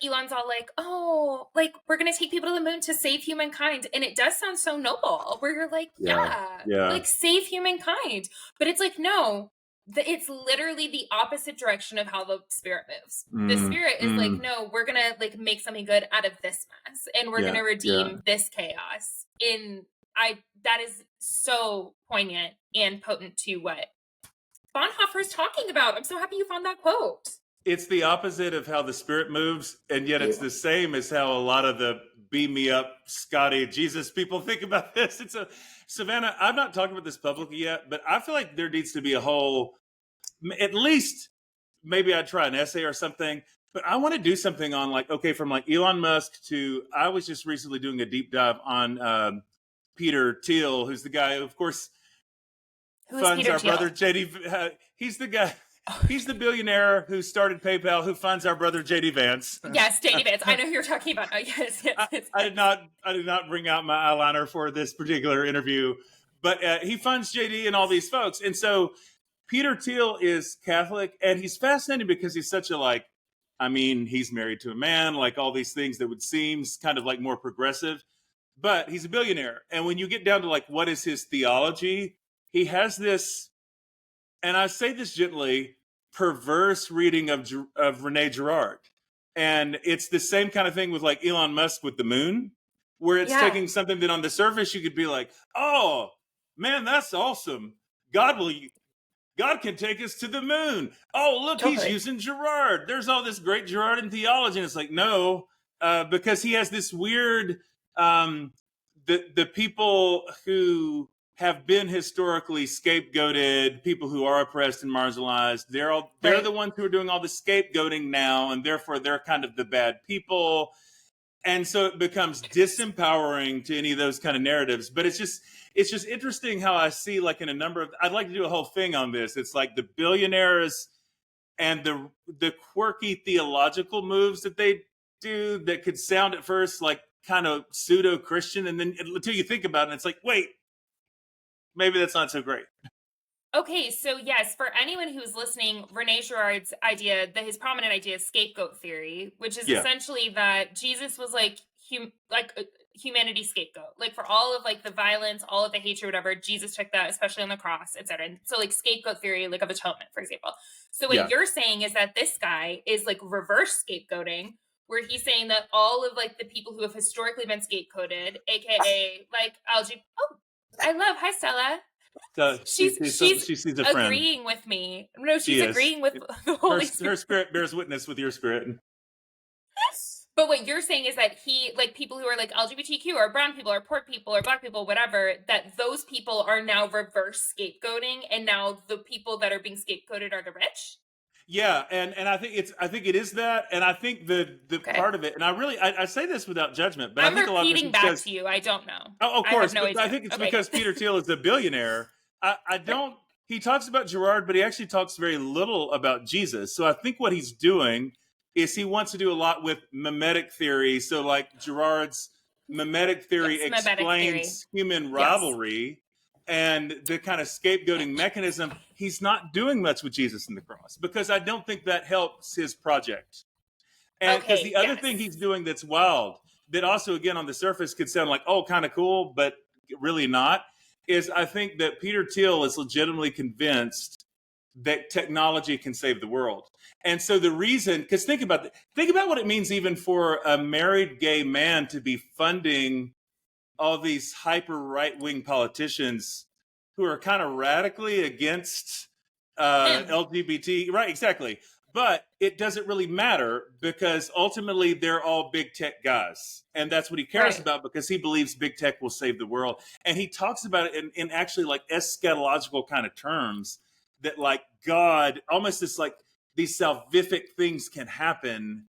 Elon's all like, oh, like we're gonna take people to the moon to save humankind, and it does sound so noble. Where you're like, like save humankind, but it's like no. It's literally the opposite direction of how the spirit moves. The spirit is like, no, we're gonna like make something good out of this mess, and we're gonna redeem this chaos. That is so poignant and potent to what Bonhoeffer is talking about. I'm so happy you found that quote. It's the opposite of how the spirit moves, and yet it's the same as how a lot of the beam me up, Scotty, Jesus people think about this. Savannah, I'm not talking about this publicly yet, but I feel like there needs to be a whole, at least maybe I'd try an essay or something, but I want to do something on like, okay, from like Elon Musk to, I was just recently doing a deep dive on Peter Thiel, who's the guy who, of course, funds our brother JD. He's the guy. He's the billionaire who started PayPal, who funds our brother JD Vance. Yes, JD Vance. I know who you're talking about. Oh, yes. I did not bring out my eyeliner for this particular interview, but he funds JD and all these folks. And so Peter Thiel is Catholic, and he's fascinating because he's such a he's married to a man, like all these things that would seem kind of like more progressive, but he's a billionaire. And when you get down to like what is his theology, he has this, and I say this gently, perverse reading of Rene Girard. And it's the same kind of thing with like Elon Musk with the moon, where it's taking something that on the surface you could be like, oh man, that's awesome. God can take us to the moon. Oh, look, he's using Girard. There's all this great Girardian theology. And it's like, no, because he has this weird, the people who have been historically scapegoated, people who are oppressed and marginalized, they're the ones who are doing all the scapegoating now, and therefore they're kind of the bad people. And so it becomes disempowering to any of those kind of narratives. But it's just interesting how I see like in a number of, I'd like to do a whole thing on this. It's like the billionaires and the quirky theological moves that they do that could sound at first like kind of pseudo-Christian. And then until you think about it, it's like, wait, maybe that's not so great. Okay, so yes, for anyone who's listening, Rene Girard's idea, his prominent idea is scapegoat theory, which is essentially that Jesus was like humanity scapegoat. Like for all of like the violence, all of the hatred, whatever, Jesus took that, especially on the cross, etc. And so like scapegoat theory, like of atonement, for example. So what you're saying is that this guy is like reverse scapegoating, where he's saying that all of like the people who have historically been scapegoated, aka like hi Stella. So she's a friend. Agreeing with me. No, she's agreeing with the Holy Spirit. Her spirit bears witness with your spirit. But what you're saying is that he, like people who are like LGBTQ or brown people or poor people or black people, whatever, that those people are now reverse scapegoating, and now the people that are being scapegoated are the rich. Yeah, and I think it is that, and I think the part of it, and I say this without judgment, but I'm I think a lot of repeating back to you. I don't know. Oh, of course, I, I think it's because Peter Thiel is a billionaire. I don't. He talks about Girard, but he actually talks very little about Jesus. So I think what he's doing is he wants to do a lot with mimetic theory. So like Girard's mimetic theory explains human rivalry and the kind of scapegoating mechanism. He's not doing much with Jesus and the cross because I don't think that helps his project. And because the other thing he's doing that's wild, that also again on the surface could sound like, oh, kind of cool, but really not, is I think that Peter Thiel is legitimately convinced that technology can save the world. And so the reason, because think about what it means even for a married gay man to be funding all these hyper right-wing politicians who are kind of radically against LGBT. Right, exactly. But it doesn't really matter because ultimately they're all big tech guys. And that's what he cares about because he believes big tech will save the world. And he talks about it in actually like eschatological kind of terms that like God, almost this like these salvific things can happen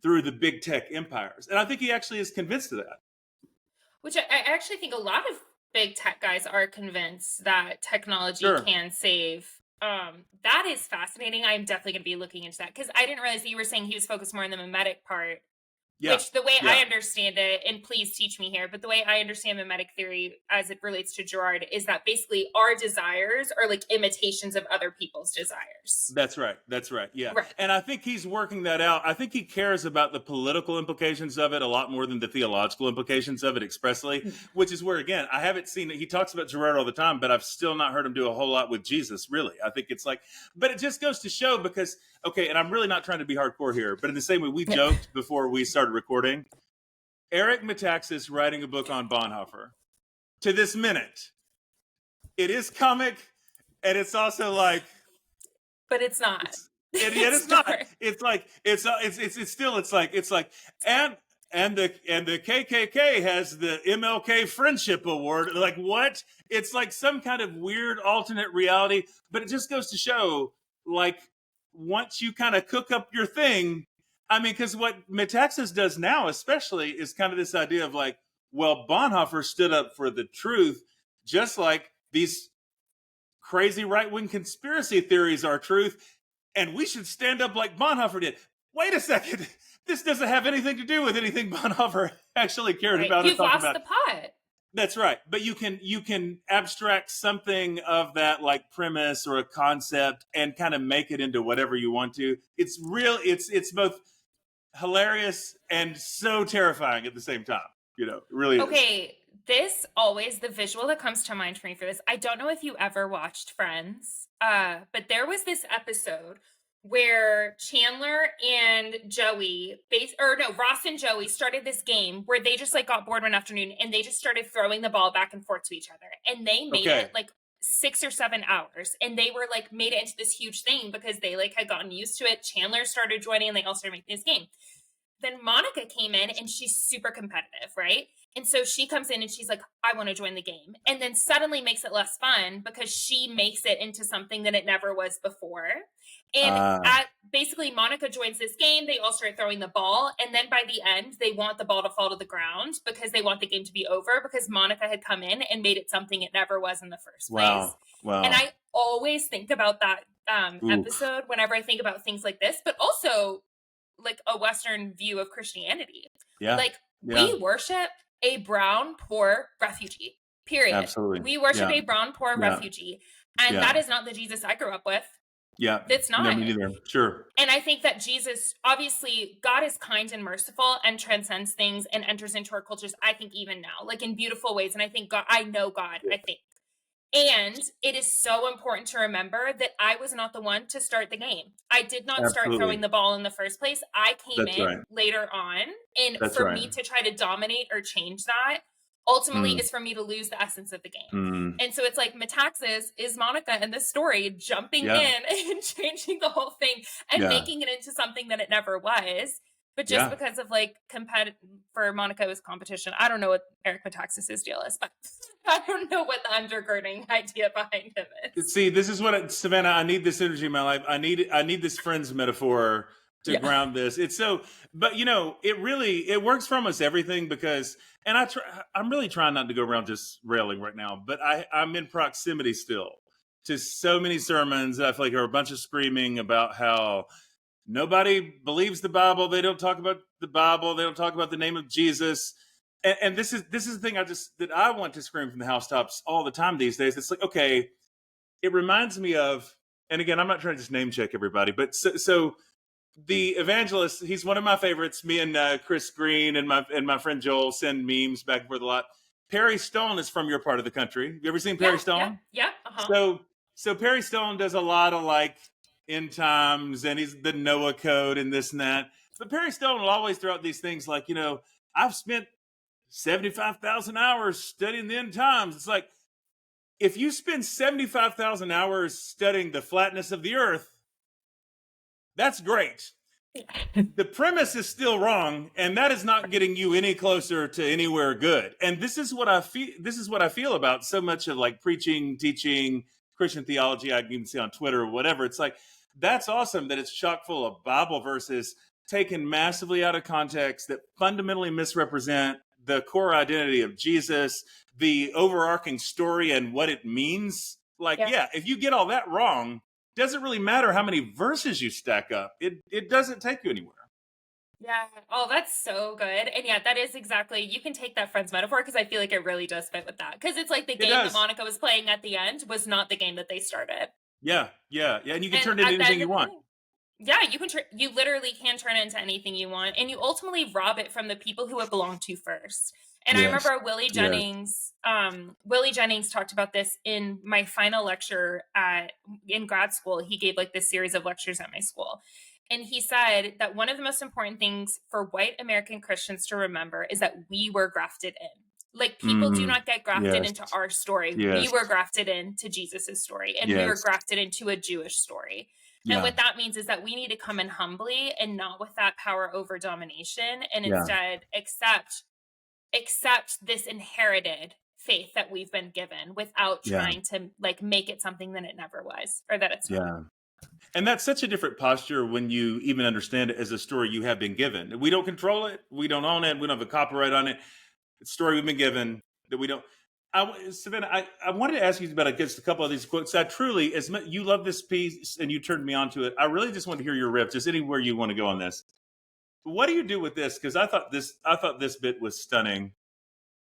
through the big tech empires. And I think he actually is convinced of that. Which I actually think a lot of big tech guys are convinced that technology can save. That is fascinating. I'm definitely going to be looking into that because I didn't realize that you were saying he was focused more on the mimetic part. Yeah. Which the way I understand it, and please teach me here, but the way I understand mimetic theory as it relates to Girard is that basically our desires are like imitations of other people's desires. That's right. Yeah. Right. And I think he's working that out. I think he cares about the political implications of it a lot more than the theological implications of it expressly, which is where, again, I haven't seen it. He talks about Girard all the time, but I've still not heard him do a whole lot with Jesus, really. I think it's like, but it just goes to show because, okay, and I'm really not trying to be hardcore here, but in the same way we joked before we started recording, Eric Metaxas writing a book on Bonhoeffer. To this minute, it is comic, and it's also like, but it's not. It's not. It's like it's still and the KKK has the MLK Friendship Award. Like what? It's like some kind of weird alternate reality, but it just goes to show, like, once you kind of cook up your thing. I mean, because what Metaxas does now, especially, is kind of this idea of like, well, Bonhoeffer stood up for the truth, just like these crazy right-wing conspiracy theories are truth. and we should stand up like Bonhoeffer did. Wait a second. This doesn't have anything to do with anything Bonhoeffer actually cared about or You've talked lost about. the pot. That's right. But you can abstract something of that like premise or a concept and kind of make it into whatever you want to. It's both hilarious and so terrifying at the same time. It really is. Okay, the visual that comes to mind for me for this, I don't know if you ever watched Friends, but there was this episode where Chandler and Ross and Joey started this game where they just like got bored one afternoon and they just started throwing the ball back and forth to each other. And they made it like 6 or 7 hours, and they were like made it into this huge thing because they like had gotten used to it. Chandler started joining and they all started making this game. Then Monica came in and she's super competitive, right? And so she comes in and she's like, I want to join the game. And then suddenly makes it less fun because she makes it into something that it never was before. And basically Monica joins this game. They all start throwing the ball. And then by the end, they want the ball to fall to the ground because they want the game to be over because Monica had come in and made it something it never was in the first place. Wow. And I always think about that episode whenever I think about things like this, but also like a Western view of Christianity. We worship a brown, poor refugee, period. Absolutely. We worship a brown, poor refugee. And that is not the Jesus I grew up with. Yeah. It's not. No, me neither. Sure. And I think that Jesus, obviously, God is kind and merciful and transcends things and enters into our cultures, I think even now, like in beautiful ways. And I think I know God, I think. And it is so important to remember that I was not the one to start the game. I did not start throwing the ball in the first place. I came later on. And for me to try to dominate or change that ultimately is for me to lose the essence of the game. And so it's like Metaxas is Monica in this story jumping in and changing the whole thing and making it into something that it never was. But just because of like for Monica it was competition. I don't know what Eric Metaxas' deal is, but I don't know what the undergirding idea behind him is. See, this is what Savannah, I need this energy in my life. I need this Friends metaphor to ground this. It's so, but it works for almost everything because, and I'm really trying not to go around just railing right now, but I'm in proximity still to so many sermons. I feel like there are a bunch of screaming about how nobody believes the Bible. They don't talk about the Bible. They don't talk about the name of Jesus. And this is the thing that I want to scream from the housetops all the time these days. It's like, okay, it reminds me of, and again, I'm not trying to just name check everybody, but so the evangelist, he's one of my favorites. Me and Chris Green and my friend Joel send memes back and forth a lot. Perry Stone is from your part of the country. Have you ever seen Perry Stone? Yeah. Uh-huh. So Perry Stone does a lot of like end times, and he's the Noah code and this and that. But Perry Stone will always throw out these things like, I've spent 75,000 hours studying the end times. It's like, if you spend 75,000 hours studying the flatness of the earth, that's great. The premise is still wrong, and that is not getting you any closer to anywhere good. And this is what I feel about so much of like preaching, teaching, Christian theology. I can even see on Twitter or whatever. It's like, that's awesome that it's chock full of Bible verses taken massively out of context that fundamentally misrepresent the core identity of Jesus, the overarching story and what it means. Like, if you get all that wrong, doesn't really matter how many verses you stack up. It doesn't take you anywhere. Yeah. Oh, that's so good. And that is exactly, you can take that Friends metaphor because I feel like it really does fit with that. Because it's like the game that Monica was playing at the end was not the game that they started. Yeah. And you can turn it into anything you want. Yeah, you literally can turn it into anything you want. And you ultimately rob it from the people who it belonged to first. And I remember Willie Jennings talked about this in my final lecture in grad school. He gave like this series of lectures at my school. And he said that one of the most important things for white American Christians to remember is that we were grafted in. Like people do not get grafted into our story. We were grafted into Jesus's story, and we were grafted into a Jewish story. And what that means is that we need to come in humbly and not with that power over domination, and instead accept this inherited faith that we've been given without trying to like make it something that it never was or that it's not. And that's such a different posture when you even understand it as a story you have been given. We don't control it. We don't own it. We don't have a copyright on it. It's a story we've been given that we don't. Savannah, I wanted to ask you about just a couple of these quotes. I truly, you love this piece and you turned me on to it. I really just want to hear your riff, just anywhere you want to go on this. What do you do with this? Because I thought this bit was stunning.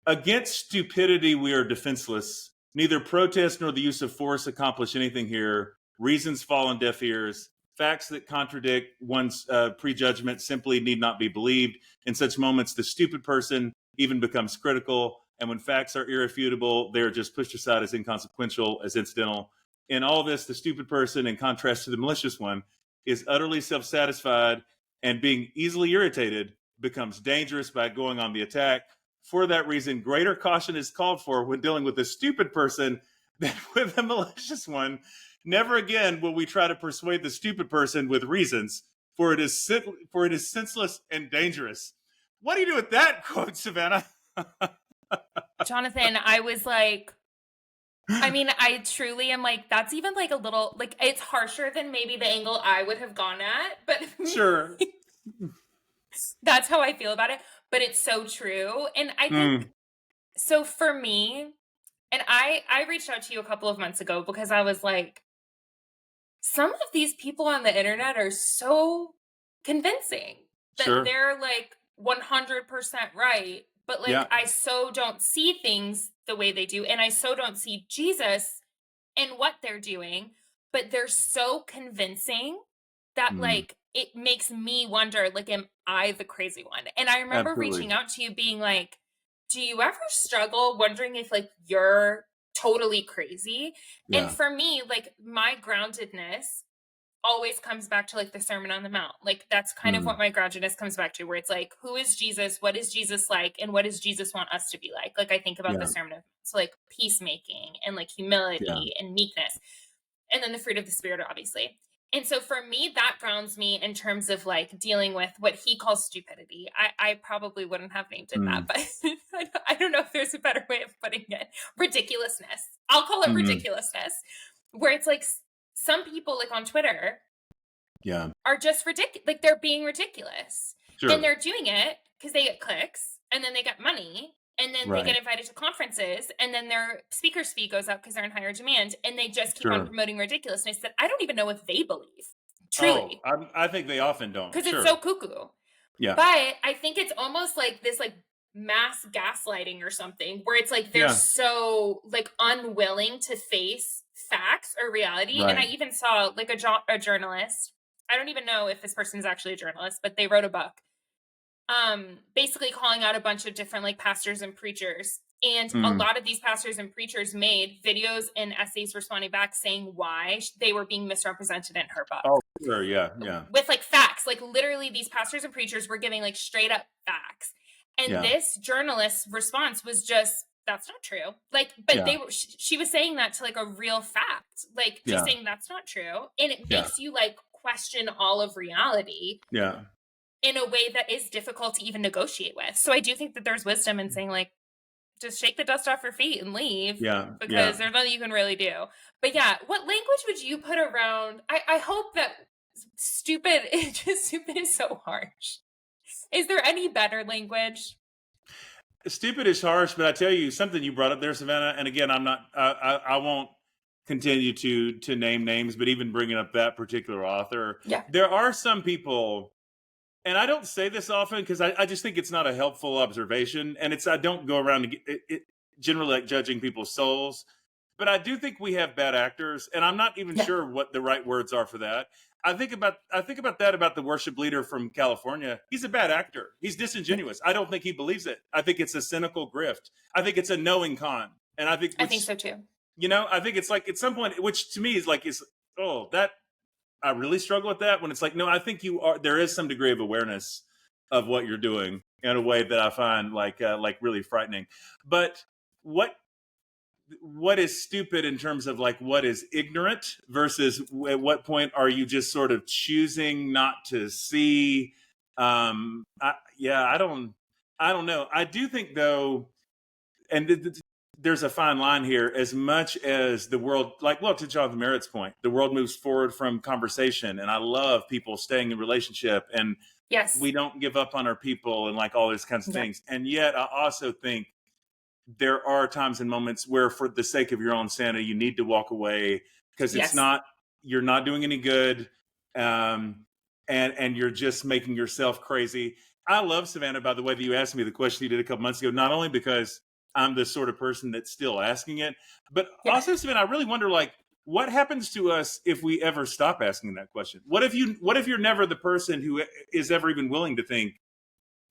Against stupidity, we are defenseless. Neither protest nor the use of force accomplish anything here. Reasons fall on deaf ears. Facts that contradict one's prejudgment simply need not be believed. In such moments, the stupid person even becomes critical. And when facts are irrefutable, they're just pushed aside as inconsequential, as incidental. In all this, the stupid person, in contrast to the malicious one, is utterly self satisfied and being easily irritated becomes dangerous by going on the attack. For that reason, greater caution is called for when dealing with a stupid person than with a malicious one. Never again will we try to persuade the stupid person with reasons, for it is senseless and dangerous. What do you do with that quote, Savannah? Jonathan, I was like, I mean, I truly am like, that's even like a little, like, it's harsher than maybe the angle I would have gone at, but Sure. that's how I feel about it. But it's so true. And I think, so for me, and I reached out to you a couple of months ago because I was like, some of these people on the internet are so convincing that Sure. they're like 100% right. But like, Yeah. I so don't see things the way they do. And I so don't see Jesus in what they're doing. But they're so convincing that like, it makes me wonder, like, am I the crazy one? And I remember Absolutely. reaching out to you being like, do you ever struggle wondering if like you're totally crazy? Yeah. And for me, like my groundedness always comes back to like the Sermon on the Mount. Like that's kind of what my groundedness comes back to, where it's like, who is Jesus? What is Jesus like? And what does Jesus want us to be like? Like I think about the Sermon of so like peacemaking and like humility and meekness. And then the fruit of the Spirit, obviously. And so for me, that grounds me in terms of like dealing with what he calls stupidity. I probably wouldn't have named it that, but I don't know if there's a better way of putting it. Ridiculousness. I'll call it ridiculousness, where it's like some people like on Twitter are just ridiculous. Like they're being ridiculous. Sure. And they're doing it because they get clicks and then they get money. And then they get invited to conferences, and then their speaker's fee goes up because they're in higher demand, and they just keep on promoting ridiculousness that I don't even know if they believe. Truly. Oh, I think they often don't. Because it's so cuckoo. Yeah. But I think it's almost like this like mass gaslighting or something, where it's like they're so like unwilling to face facts or reality. And I even saw like a journalist. I don't even know if this person is actually a journalist, but they wrote a book. Basically calling out a bunch of different like pastors and preachers. And a lot of these pastors and preachers made videos and essays responding back saying why they were being misrepresented in her book. Oh, sure. Yeah. With like facts, like literally these pastors and preachers were giving like straight up facts. And this journalist's response was just, that's not true. Like, but she was saying that to like a real fact, like just saying that's not true. And it makes you like question all of reality. Yeah. In a way that is difficult to even negotiate with. So I do think that there's wisdom in saying like, just shake the dust off your feet and leave. Yeah. Because there's nothing you can really do. But yeah, what language would you put around? I hope that stupid is so harsh. Is there any better language? Stupid is harsh, but I tell you something you brought up there, Savannah. And again, I won't continue to name names, but even bringing up that particular author, there are some people. And I don't say this often because I just think it's not a helpful observation. And I don't go around generally like judging people's souls. But I do think we have bad actors. And I'm not even sure what the right words are for that. I think about that about the worship leader from California. He's a bad actor. He's disingenuous. I don't think he believes it. I think it's a cynical grift. I think it's a knowing con. And I think so too. You know, I think it's like at some point, which to me is like, I really struggle with that when it's like, no, I think there is some degree of awareness of what you're doing in a way that I find like really frightening. But what is stupid in terms of like what is ignorant versus at what point are you just sort of choosing not to see? I don't know. I do think though, and there's a fine line here. As much as the world, to Jonathan Merritt's point, the world moves forward from conversation, and I love people staying in relationship, and we don't give up on our people, and like all those kinds of things. And yet, I also think there are times and moments where, for the sake of your own sanity, you need to walk away because Yes. you're not doing any good, um, and you're just making yourself crazy. I love, Savannah, by the way, that you asked me the question you did a couple months ago, not only because I'm the sort of person that's still asking it, but Yeah. also, Savannah, I really wonder, like, what happens to us if we ever stop asking that question? What if you're never the person who is ever even willing to think,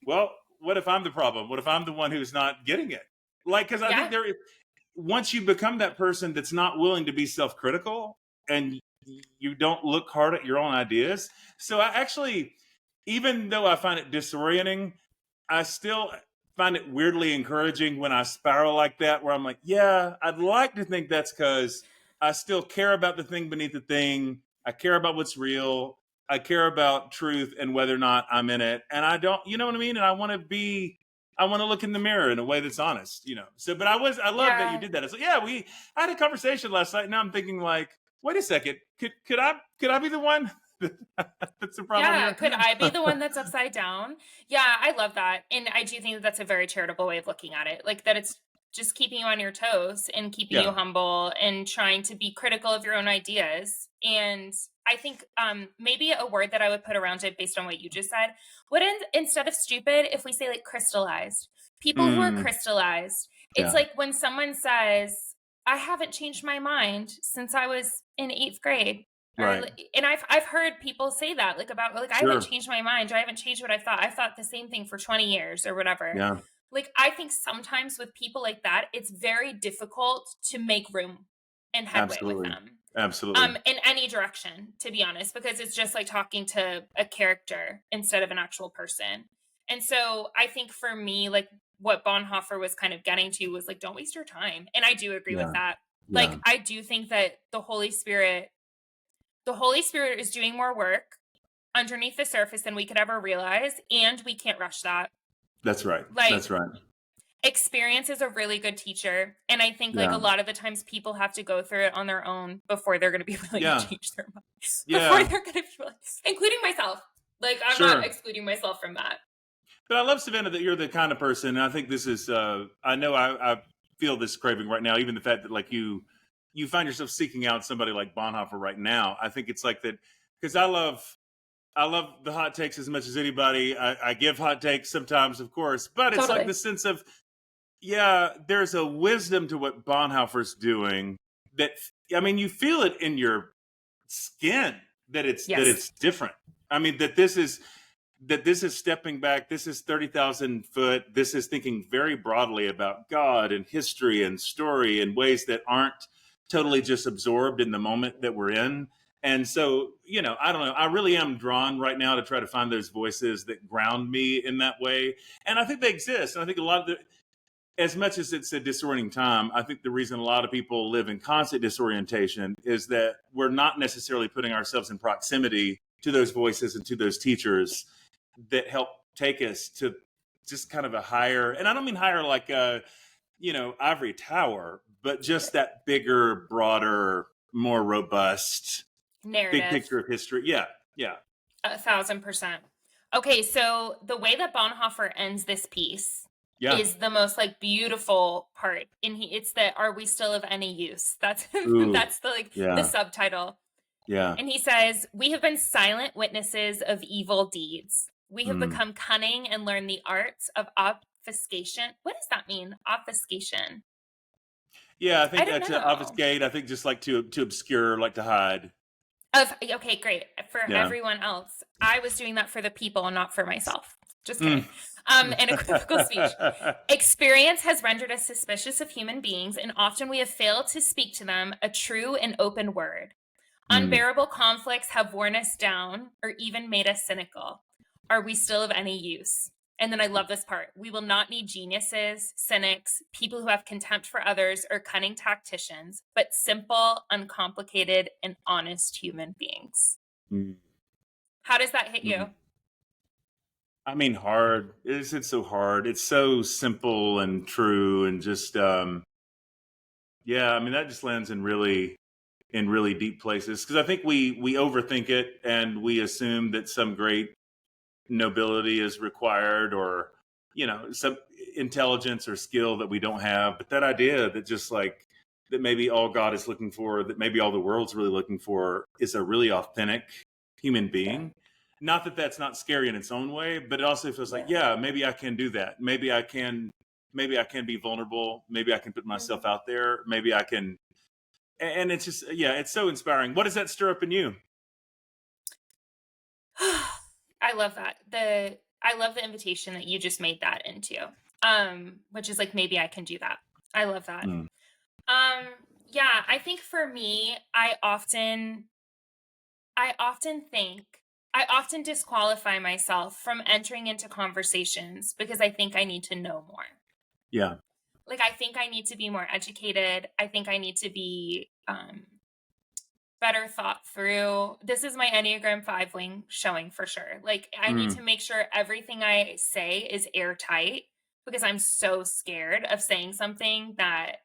well, what if I'm the problem? What if I'm the one who's not getting it? Like, because I think Yeah. once you become that person that's not willing to be self-critical and you don't look hard at your own ideas. So I actually, even though I find it disorienting, I still find it weirdly encouraging when I spiral like that, where I'm like, yeah, I'd like to think that's because I still care about the thing beneath the thing. I care about what's real. I care about truth and whether or not I'm in it. And I don't, you know what I mean? And I want to look in the mirror in a way that's honest, you know? So, but I love that you Yeah. did that. It's like, yeah, I had a conversation last night. Now I'm thinking, like, wait a second, could I be the one that's the problem Yeah, here? could I be the one that's upside down? Yeah, I love that, and I do think that that's a very charitable way of looking at it, like, that it's just keeping you on your toes and keeping you Yeah. humble and trying to be critical of your own ideas, and I think, maybe a word that I would put around it based on what you just said, would instead of stupid, if we say, like, crystallized. People who are Mm, crystallized, it's yeah. like when someone says, "I haven't changed my mind since I was in 8th grade." Or Right. and I've heard people say that, like, about, like, "I haven't Sure. changed my mind, or I haven't changed what I thought. I thought the same thing for 20 years," or whatever. Yeah. Like, I think sometimes with people like that, it's very difficult to make room and headway with Absolutely. them, Absolutely. in any direction, to be honest, because it's just like talking to a character instead of an actual person. And so I think for me, like, what Bonhoeffer was kind of getting to was, like, don't waste your time, and I do agree with Yeah. that. Like, Yeah. I do think that the Holy Spirit is doing more work underneath the surface than we could ever realize, and we can't rush that. That's right. Like, That's right. experience is a really good teacher, and I think, like, a Yeah. lot of the times people have to go through it on their own before they're gonna be willing to Yeah. change their minds, before Yeah. they're gonna be willing, including myself. Like, I'm not Sure. excluding myself from that. But I love, Savannah, that you're the kind of person, and I think this is I know I feel this craving right now, even the fact that, like, you find yourself seeking out somebody like Bonhoeffer right now. I think it's like that because I love the hot takes as much as anybody. I give hot takes sometimes, of course, but it's like the Totally. sense of, yeah, there's a wisdom to what Bonhoeffer's doing that, I mean, you feel it in your skin that Yes. it's different. I mean, that this is stepping back. This is 30,000 foot. This is thinking very broadly about God and history and story in ways that aren't totally just absorbed in the moment that we're in. And so, you know, I don't know. I really am drawn right now to try to find those voices that ground me in that way. And I think they exist. And I think a lot of as much as it's a disorienting time, I think the reason a lot of people live in constant disorientation is that we're not necessarily putting ourselves in proximity to those voices and to those teachers that help take us to just kind of a higher, and I don't mean higher like a, you know, ivory tower, but just that bigger, broader, more robust, big Narrative. picture of history. Yeah. Yeah. 1,000%. Okay, so the way that Bonhoeffer ends this piece Yeah. is the most, like, beautiful part, and it's the "Are we still of any use?" That's Ooh. that's the, like, the Yeah. subtitle. Yeah. And he says, "We have been silent witnesses of evil deeds. We have Mm. become cunning and learned the arts of obfuscation." What does that mean? Obfuscation. Yeah. I I think don't to know. obfuscate, I think just like to obscure, like to hide. Okay, great. For Yeah. everyone else, I was doing that for the people and not for myself. Just Mm. kidding. An equivocal speech. Experience has rendered us suspicious of human beings, and often we have failed to speak to them a true and open word. Mm. Unbearable conflicts have worn us down or even made us cynical. Are we still of any use? And then I love this part. We will not need geniuses, cynics, people who have contempt for others, or cunning tacticians, but simple, uncomplicated, and honest human beings. Mm. How does that hit Mm. you? I mean, hard. It's so hard. It's so simple and true, and just yeah. I mean, that just lands in really deep places because I think we overthink it and we assume that some great nobility is required, or some intelligence or skill that we don't have, but that idea that just like that maybe all God is looking for, that maybe all the world's really looking for, is a really authentic human being. Not that that's not scary in its own way, but it also feels like, yeah, maybe I can do that. Maybe I can be vulnerable. Maybe I can put myself out there. Maybe I can. And it's just, yeah, it's so inspiring. What does that stir up in you? I love that. I love the invitation that you just made that into. Which is like maybe I can do that. I love that. Mm, Um, yeah, I think for me, I often disqualify myself from entering into conversations because I think I need to know more. yeah. Like I think I need to be more educated. I think I need to be better thought through. This is my Enneagram 5 wing showing for sure. Like I need to Mm, make sure everything I say is airtight because I'm so scared of saying something that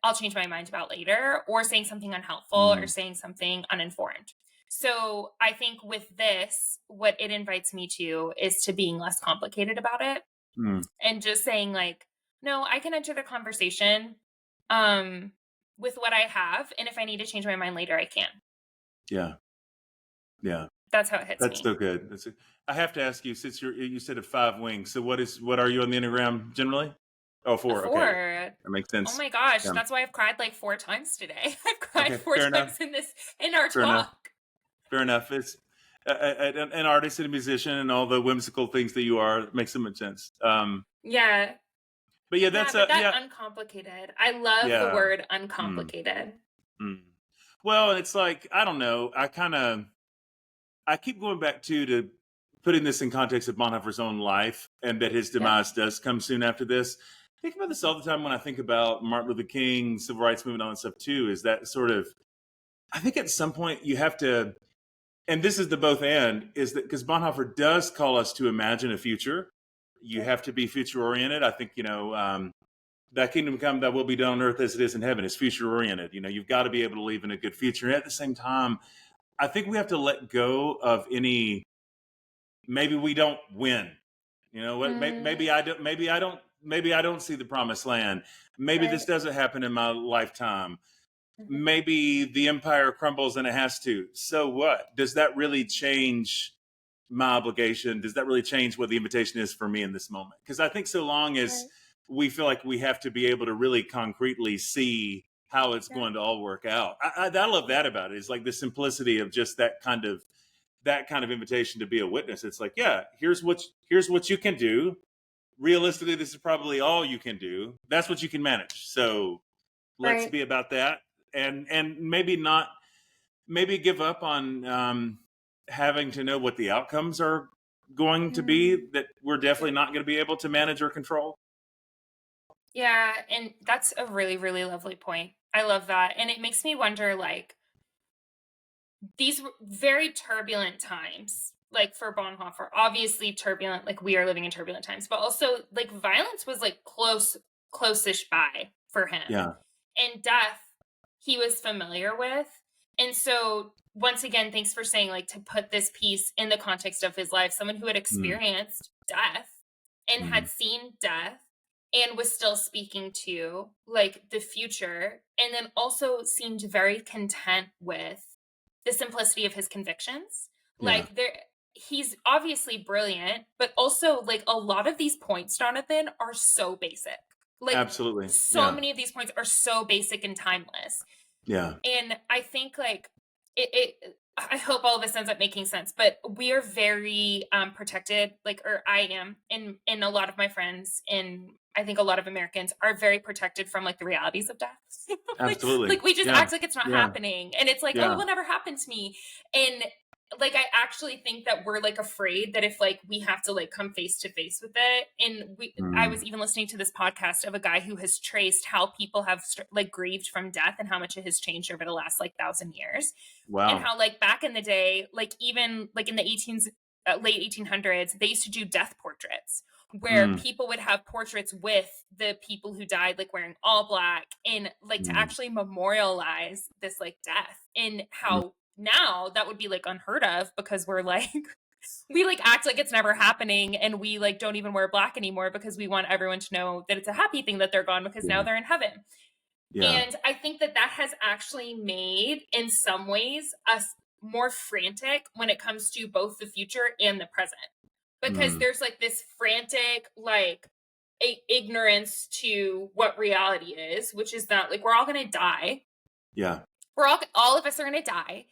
I'll change my mind about later, or saying something unhelpful or mm, saying something uninformed. So I think with this, what it invites me to is to being less complicated about it mm, and just saying like, no, I can enter the conversation um with what I have. And if I need to change my mind later, I can. yeah. Yeah. That's how it hits That's me. so good. I have to ask you, since you said a 5 wings. So what are you on the Enneagram generally? Oh, A 4. Okay. 4. That makes Oh sense. my gosh. Yeah. That's why I've cried like 4 times today. I've cried Okay. four Fair enough. times in our Fair enough. talk. Fair enough. It's an artist and a musician and all the whimsical things that you are makes so much sense. Yeah. But yeah, Yeah, that's but that yeah, uncomplicated. I love the yeah. word Mm, uncomplicated. mm. Well, it's like I don't know. I keep going back to putting this in context of Bonhoeffer's own life, and that his Yep. demise does come soon after this. I think about this all the time when I think about Martin Luther King, civil rights movement, all that stuff too. Is that sort of? I think at some point you have to, and this is the both and, is that because Bonhoeffer does call us to imagine a future. You Yep. have to be future oriented. I think that kingdom come, that will be done on earth as it is in heaven. Is future oriented. You've got to be able to live in a good future. And at the same time, I think we have to let go of any maybe we don't win. You know what? Mm, Maybe I don't. Maybe I don't. Maybe I don't see the promised land. Maybe this right. doesn't happen in my lifetime. Mhm. Maybe the empire crumbles and it has to. So what? Does that really change my obligation? Does that really change what the invitation is for me in this moment? Because I think so long as Right. we feel like we have to be able to really concretely see how it's Yeah. going to all work out. I love that about it. It's like the simplicity of just that kind of invitation to be a witness. It's like, yeah, here's what you can do. Realistically, this is probably all you can do. That's what you can manage. So let's Right. be about that, and maybe not, maybe give up on having to know what the outcomes are going to be. Mm, That we're definitely not going to be able to manage or control. yeah, and that's a really, really lovely point. I love that. And it makes me wonder like these were very turbulent times, like for Bonhoeffer, obviously turbulent, like we are living in turbulent times, but also like violence was like close-ish by for him. Yeah. And death, he was familiar with. And so once again, thanks for saying like to put this piece in the context of his life, someone who had Mm, experienced death and mm, had seen death and was still speaking to like the future and then also seemed very content with the simplicity of his convictions. yeah. Like there he's obviously brilliant, but also like a lot of these points, Jonathan, are so basic. Like Absolutely. so Yeah. many of these points are so basic and timeless. Yeah. And I think like I hope all of this ends up making sense, but we are very protected, like or I am, and a lot of my friends and I think a lot of Americans are very protected from like the realities of death. like Absolutely. like we just Yeah. act like it's not Yeah. happening. And it's like, oh, it Yeah. will never happen to me. And like I actually think that we're like afraid that if like we have to like come face to face with it. And I Mm, was even listening to this podcast of a guy who has traced how people have like grieved from death and how much it has changed over the last like 1,000 years. And wow. how like back in the day, like even like in the late 1800s, they used to do death portraits where Mm, people would have portraits with the people who died like wearing all black and like to mm, actually memorialize this like death. And mm, how now that would be like unheard of because we're like We like act like it's never happening, and we like don't even wear black anymore because we want everyone to know that it's a happy thing that they're gone because now Yeah. they're in heaven. Yeah. And I think that that has actually made, in some ways, us more frantic when it comes to both the future and the present. Because Mm. there's like this frantic, like, ignorance to what reality is, which is that like we're all going to die. Yeah. We're all of us are going to die.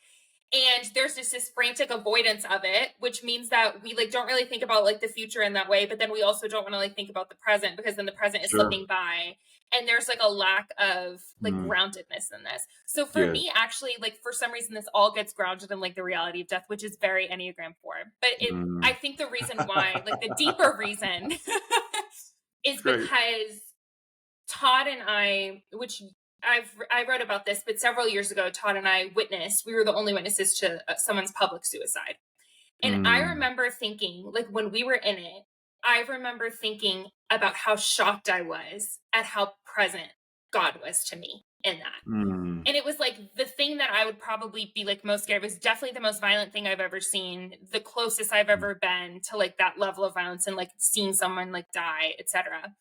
And there's just this frantic avoidance of it, which means that we like don't really think about like the future in that way, but then we also don't want to like think about the present because then the present is Sure. slipping by, and there's like a lack of like Mm. groundedness in this. So for Yes. me, actually, like for some reason this all gets grounded in like the reality of death, which is very Enneagram 4. But I Mm. think the reason why, like the deeper reason is Great. because Todd and I, which I wrote about this, but several years ago, Todd and I witnessed. We were the only witnesses to someone's public suicide, and I Mm. remember thinking, like when we were in it, I remember thinking about how shocked I was at how present God was to me in that. Mm. And it was like the thing that I would probably be like most scared of. It was definitely the most violent thing I've ever seen, the closest I've ever been to like that level of violence and like seeing someone like die, etc.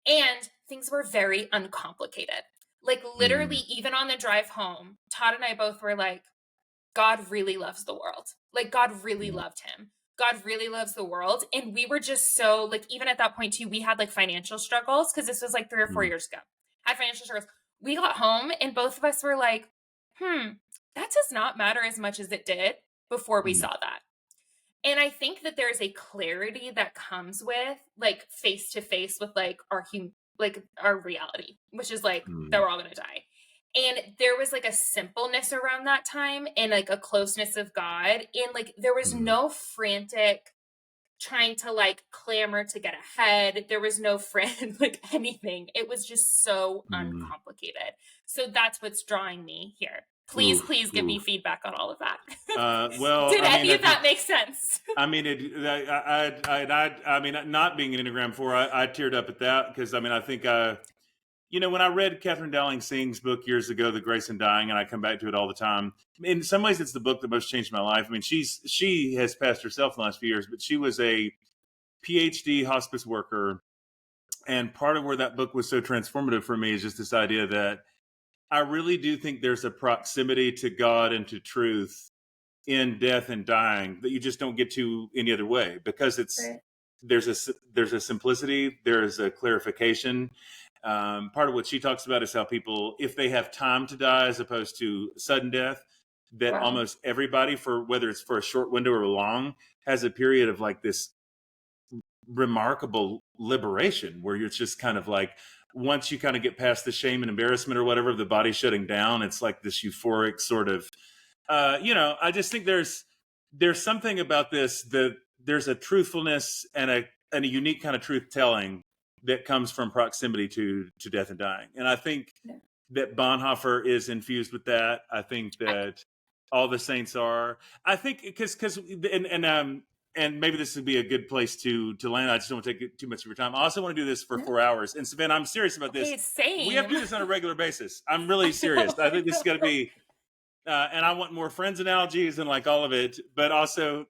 And things were very uncomplicated. Like literally, Mm. even on the drive home, Todd and I both were like, God really loves the world. Like God really Yeah. loved him. God really loves the world. And we were just so like, even at that point too, we had like financial struggles because this was like 3 or 4 years ago. Had financial struggles. We got home and both of us were like, that does not matter as much as it did before we Mm. saw that. And I think that there's a clarity that comes with like face to face with like our reality, which is like that Mm. we're all gonna die. And there was like a simpleness around that time and like a closeness of God. And like there was Mm. no frantic trying to like clamor to get ahead. There was no friend, like anything. It was just so Mm. uncomplicated. So that's what's drawing me here. Please, Oof. please give me Oof. feedback on all of that. Well, Did I mean, any of that make sense? I mean, I mean, not being an Enneagram 4, I teared up at that because, I mean, I think, when I read Catherine Dowling Singh's book years ago, The Grace in Dying, and I come back to it all the time. In some ways, it's the book that most changed my life. I mean, she has passed herself in the last few years, but she was a PhD hospice worker. And part of where that book was so transformative for me is just this idea that I really do think there's a proximity to God and to truth in death and dying that you just don't get to any other way because Right. there's a simplicity, there's a clarification. Part of what she talks about is how people, if they have time to die as opposed to sudden death, that Wow. almost everybody, for whether it's for a short window or long, has a period of like this remarkable liberation where it's just kind of like once you kind of get past the shame and embarrassment or whatever, the body shutting down, it's like this euphoric sort of I just think there's something about this that there's a truthfulness and a unique kind of truth telling that comes from proximity to death and dying. And I think Yeah. that Bonhoeffer is infused with that. I think I, that all the saints are. I think because and maybe this would be a good place to land. I just don't want to take too much of your time. I also want to do this for yeah. 4 hours. And Savannah, I'm serious about this. Okay, We have to same. do this on a regular basis. I'm really I serious. know, I I think this is know. going to be and I want more Friends analogies and like all of it, but also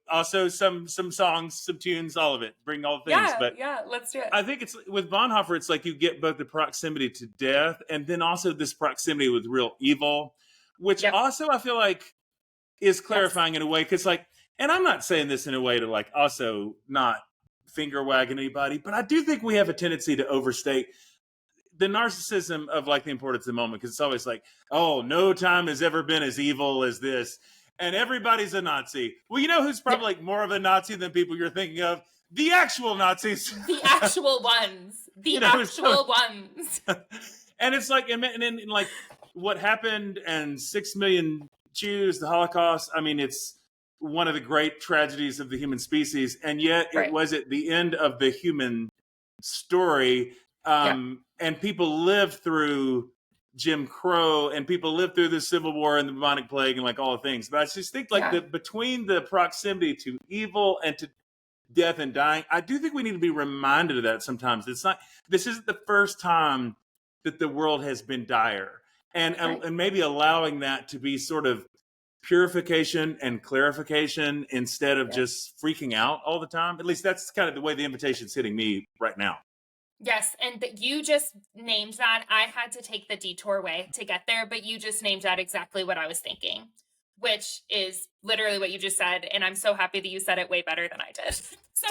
some songs, some tunes, all of it. Bring all the things. Yeah, But yeah, let's do it. I think it's with Bonhoeffer, it's like you get both the proximity to death and then also this proximity with real evil, which Yep. also I feel like is Yes. clarifying in a way because like, and I'm not saying this in a way to like also not finger wagging anybody, but I do think we have a tendency to overstate the narcissism of like the importance of the moment because it's always like, oh, no time has ever been as evil as this, and everybody's a Nazi. Well, you know who's Yeah. probably like more of a Nazi than people you're thinking of? The actual Nazis. The actual ones. The actual ones. And it's like, and like what happened and 6 million Jews, the Holocaust. I mean, it's one of the great tragedies of the human species, and yet it Right. was at the end of the human story. Yeah. And people lived through Jim Crow, and people lived through the Civil War and the bubonic plague, and like all the things. But I just think like Yeah. between the proximity to evil and to death and dying, I do think we need to be reminded of that sometimes. It's not. This isn't the first time that the world has been dire, and Right. and maybe allowing that to be sort of purification and clarification instead of Yeah. just freaking out all the time. At least that's kind of the way the invitation's hitting me right now. Yes, and you just named that. I had to take the detour way to get there, but you just named out exactly what I was thinking, which is literally what you just said. And I'm so happy that you said it way better than I did. So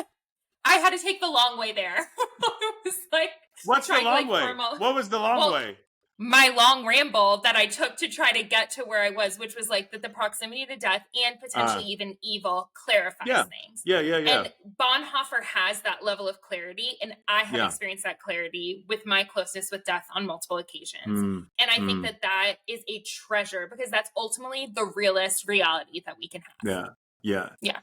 I had to take the long way there. It was like, What's the trying to, long like, way? What was the long well, way? my long ramble that I took to try to get to where I was, which was like that the proximity to death and potentially even evil clarifies Yeah. things. Yeah. And Bonhoeffer has that level of clarity, and I have Yeah. experienced that clarity with my closeness with death on multiple occasions. And I think that that is a treasure, because that's ultimately the realest reality that we can have. Yeah. Yeah.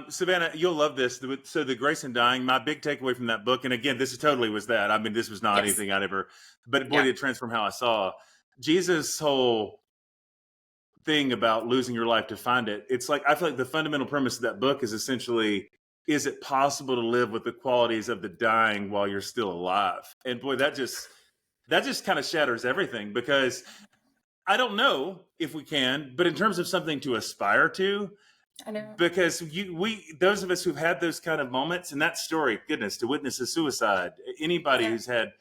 Savannah, you'll love this. So the Grace in Dying, my big takeaway from that book, and again, this totally was that. I mean, this was not Yes. anything I'd ever, but boy, Yeah. did it transform how I saw Jesus' whole thing about losing your life to find it. It's like, I feel like the fundamental premise of that book is essentially, is it possible to live with the qualities of the dying while you're still alive? And boy, that just kind of shatters everything, because I don't know if we can, but in terms of something to aspire to, I know. because those of us who've had those kind of moments, and that story, goodness, to witness a suicide, anybody who's had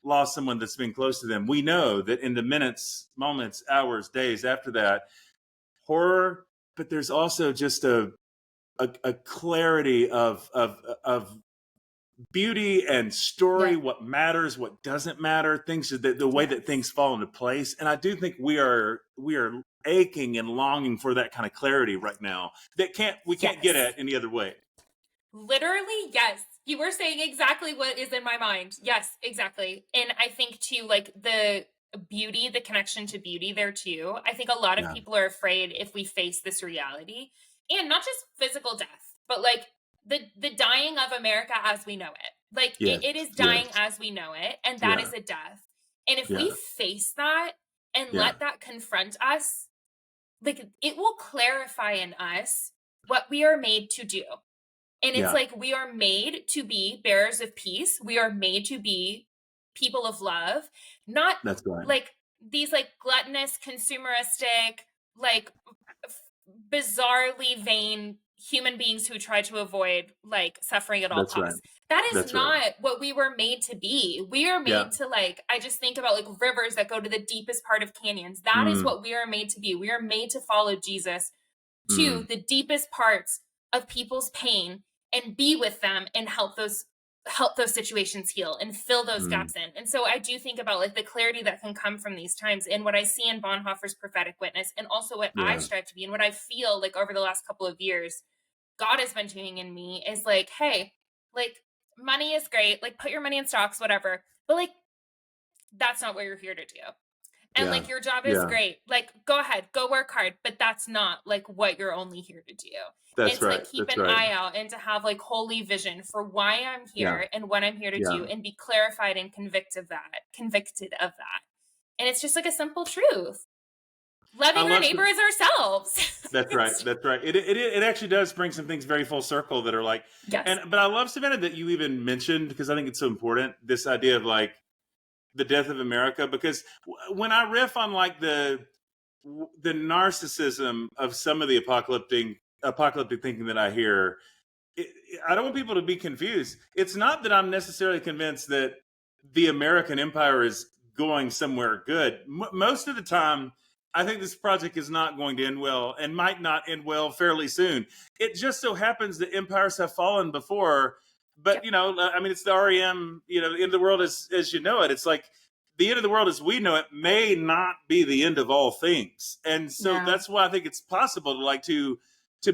lost someone that's been close to them, we know that in the minutes, moments, hours, days after that, horror, but there's also just a clarity of beauty and story, what matters, what doesn't matter, things, the way that things fall into place. And I do think we are aching and longing for that kind of clarity right now that we can't get at any other way. Literally, yes. You were saying exactly what is in my mind. Yes, exactly. And I think too, like, the beauty, the connection to beauty there too. I think a lot of people are afraid if we face this reality, and not just physical death, but like the dying of America as we know it. Like, it is dying as we know it, and that is a death. And if we face that and let that confront us, like, it will clarify in us what we are made to do. And it's like, we are made to be bearers of peace. We are made to be people of love, not like these like gluttonous, consumeristic, like bizarrely vain human beings who try to avoid like suffering at all costs. That is not what we were made to be. We are made to, like, I just think about like rivers that go to the deepest part of canyons. That is what we are made to be. We are made to follow Jesus to the deepest parts of people's pain and be with them and help those situations heal and fill those gaps in. And so I do think about like the clarity that can come from these times, and what I see in Bonhoeffer's prophetic witness, and also what I strive to be, and what I feel like over the last couple of years God has been doing in me is like, hey, like, money is great, like, put your money in stocks, whatever, but like, that's not what you're here to do. And like, your job is great, like, go ahead, go work hard, but that's not like what you're only here to do. It's like, keep an eye out and to have like holy vision for why I'm here and what I'm here to do, and be clarified and convicted of that. And it's just like a simple truth. Loving our neighbor as ourselves. That's right. That's right. It actually does bring some things very full circle that are like, but I love, Savannah, that you even mentioned, because I think it's so important, this idea of like the death of America, because when I riff on like the narcissism of some of the apocalyptic thinking that I hear, I don't want people to be confused. It's not that I'm necessarily convinced that the American empire is going somewhere good. Most of the time, I think this project is not going to end well, and might not end well fairly soon. It just so happens that empires have fallen before, but you know, I mean, it's the REM, you know, the end of the world as you know it. It's like the end of the world as we know it may not be the end of all things. And so that's why I think it's possible to like to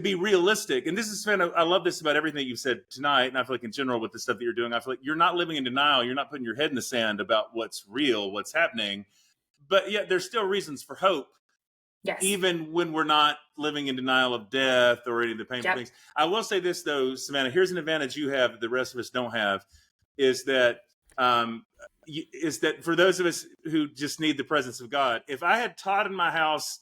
be realistic. And this is, I love this about everything that you've said tonight. And I feel like in general with the stuff that you're doing, I feel like you're not living in denial. You're not putting your head in the sand about what's real, what's happening. But yet there's still reasons for hope. Even when we're not living in denial of death or any of the painful things. I will say this though, Savannah, here's an advantage you have that the rest of us don't have, is that for those of us who just need the presence of God, if I had Todd in my house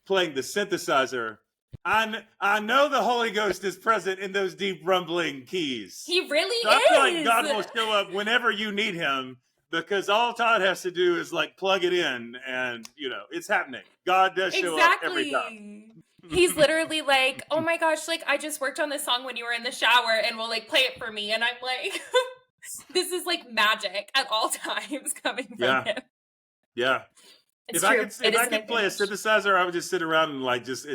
playing the synthesizer, I know the Holy Ghost is present in those deep rumbling keys. He really is. I feel like God will show up whenever you need him, because all Todd has to do is like plug it in, and you know it's happening. God does show up every time. He's literally like, oh my gosh, like I just worked on this song when you were in the shower and will like play it for me. And I'm like, this is like magic at all times coming from Yeah. him. Yeah. It's If I true. could, It if is I an could play a advantage. synthesizer, I would just sit around and like just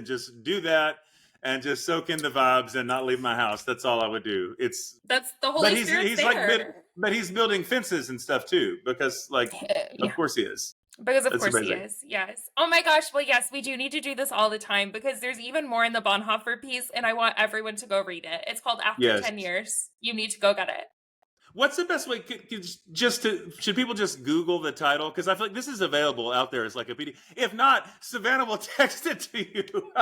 do that and just soak in the vibes and not leave my house. That's all I would do. It's That's the but Holy Spirit's he's like there. but he's building fences and stuff too because like of Yeah. course he is. Because of That's course he amazing. is. Yes. Oh my gosh. Well, yes, we do need to do this all the time because there's even more in the Bonhoeffer piece, and I want everyone to go read it. It's called After Yes. 10 Years. You need to go get it. What's the best way? Just to should people just Google the title because I feel like this is available out there as like a PDF. If not, Savannah will text it to you.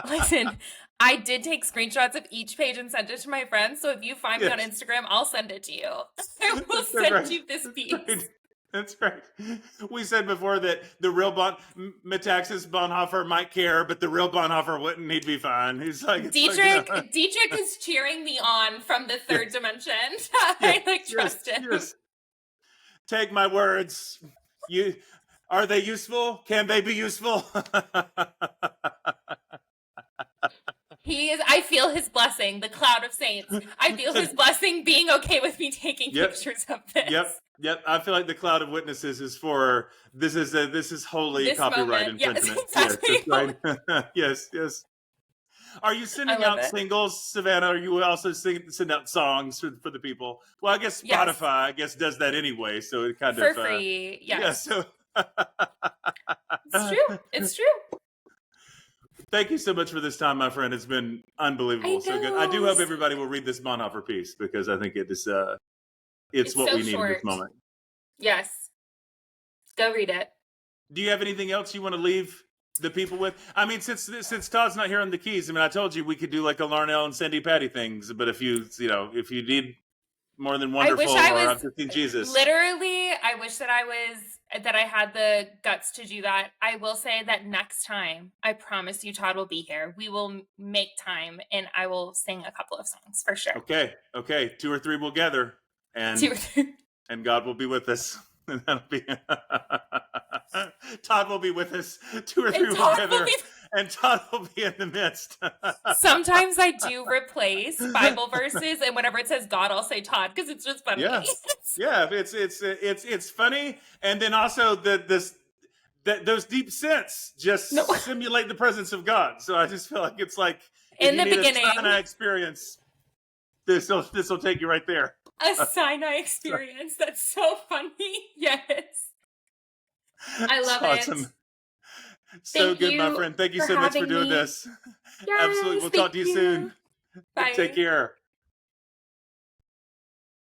Listen, I did take screenshots of each page and sent it to my friends. So if you find me on Yes. Instagram, I'll send it to you. I will That's so send great. you this That's piece. great. That's right. We said before that the real Metaxas Bonhoeffer might care, but the real Bonhoeffer wouldn't. He'd be fine. He's like it's Dietrich, like, Dietrich is cheering me on from the third yes, dimension. yes, I like yes, trust him. yes. Take my words. You are they useful? Can they be useful? He is. I feel his blessing, the cloud of saints. I feel his blessing being okay with me taking Yep. pictures of this. Yep. I feel like the cloud of witnesses is for this is holy This copyright moment. Yes, infringement. exactly. Yes, that's right. Yes. Are you sending I love out it. singles, Savannah? Or are you also send out songs for the people? Well, I guess Yes. Spotify does that anyway, so it kind For of free. yeah. Yes. So It's true. It's true. thank you so much for this time, my friend. It's been unbelievable. So good. I do hope everybody will read this Bonhoeffer piece because I think it is it's what so we need in this short. moment. Yes. Go read it. Do you have anything else you want to leave the people with? I mean, since Todd's not here on the keys, I mean, I told you we could do like a Larnell and Sandy Patty things, but if you need more than wonderful, or I've just seen Jesus. Literally, I wish that I had the guts to do that. I will say that next time, I promise you, Todd will be here. We will make time, and I will sing a couple of songs for sure. Okay. 2 or 3 will gather, and and God will be with us. And that'll be Todd will be with us. 2 or 3 will gather, and Todd will be in the midst. Sometimes I do replace Bible verses, and whenever it says God, I'll say Todd because it's just funny. Yeah, it's funny, and then also those deep scents just simulate the presence of God. So I just feel like it's like in the beginning, a Sinai experience. This will take you right there. A Sinai experience. That's so funny. Yes. I love it. Awesome. So good, my friend. Thank you so much for doing this. Yes, absolutely. We'll talk to you soon. Bye. Take care.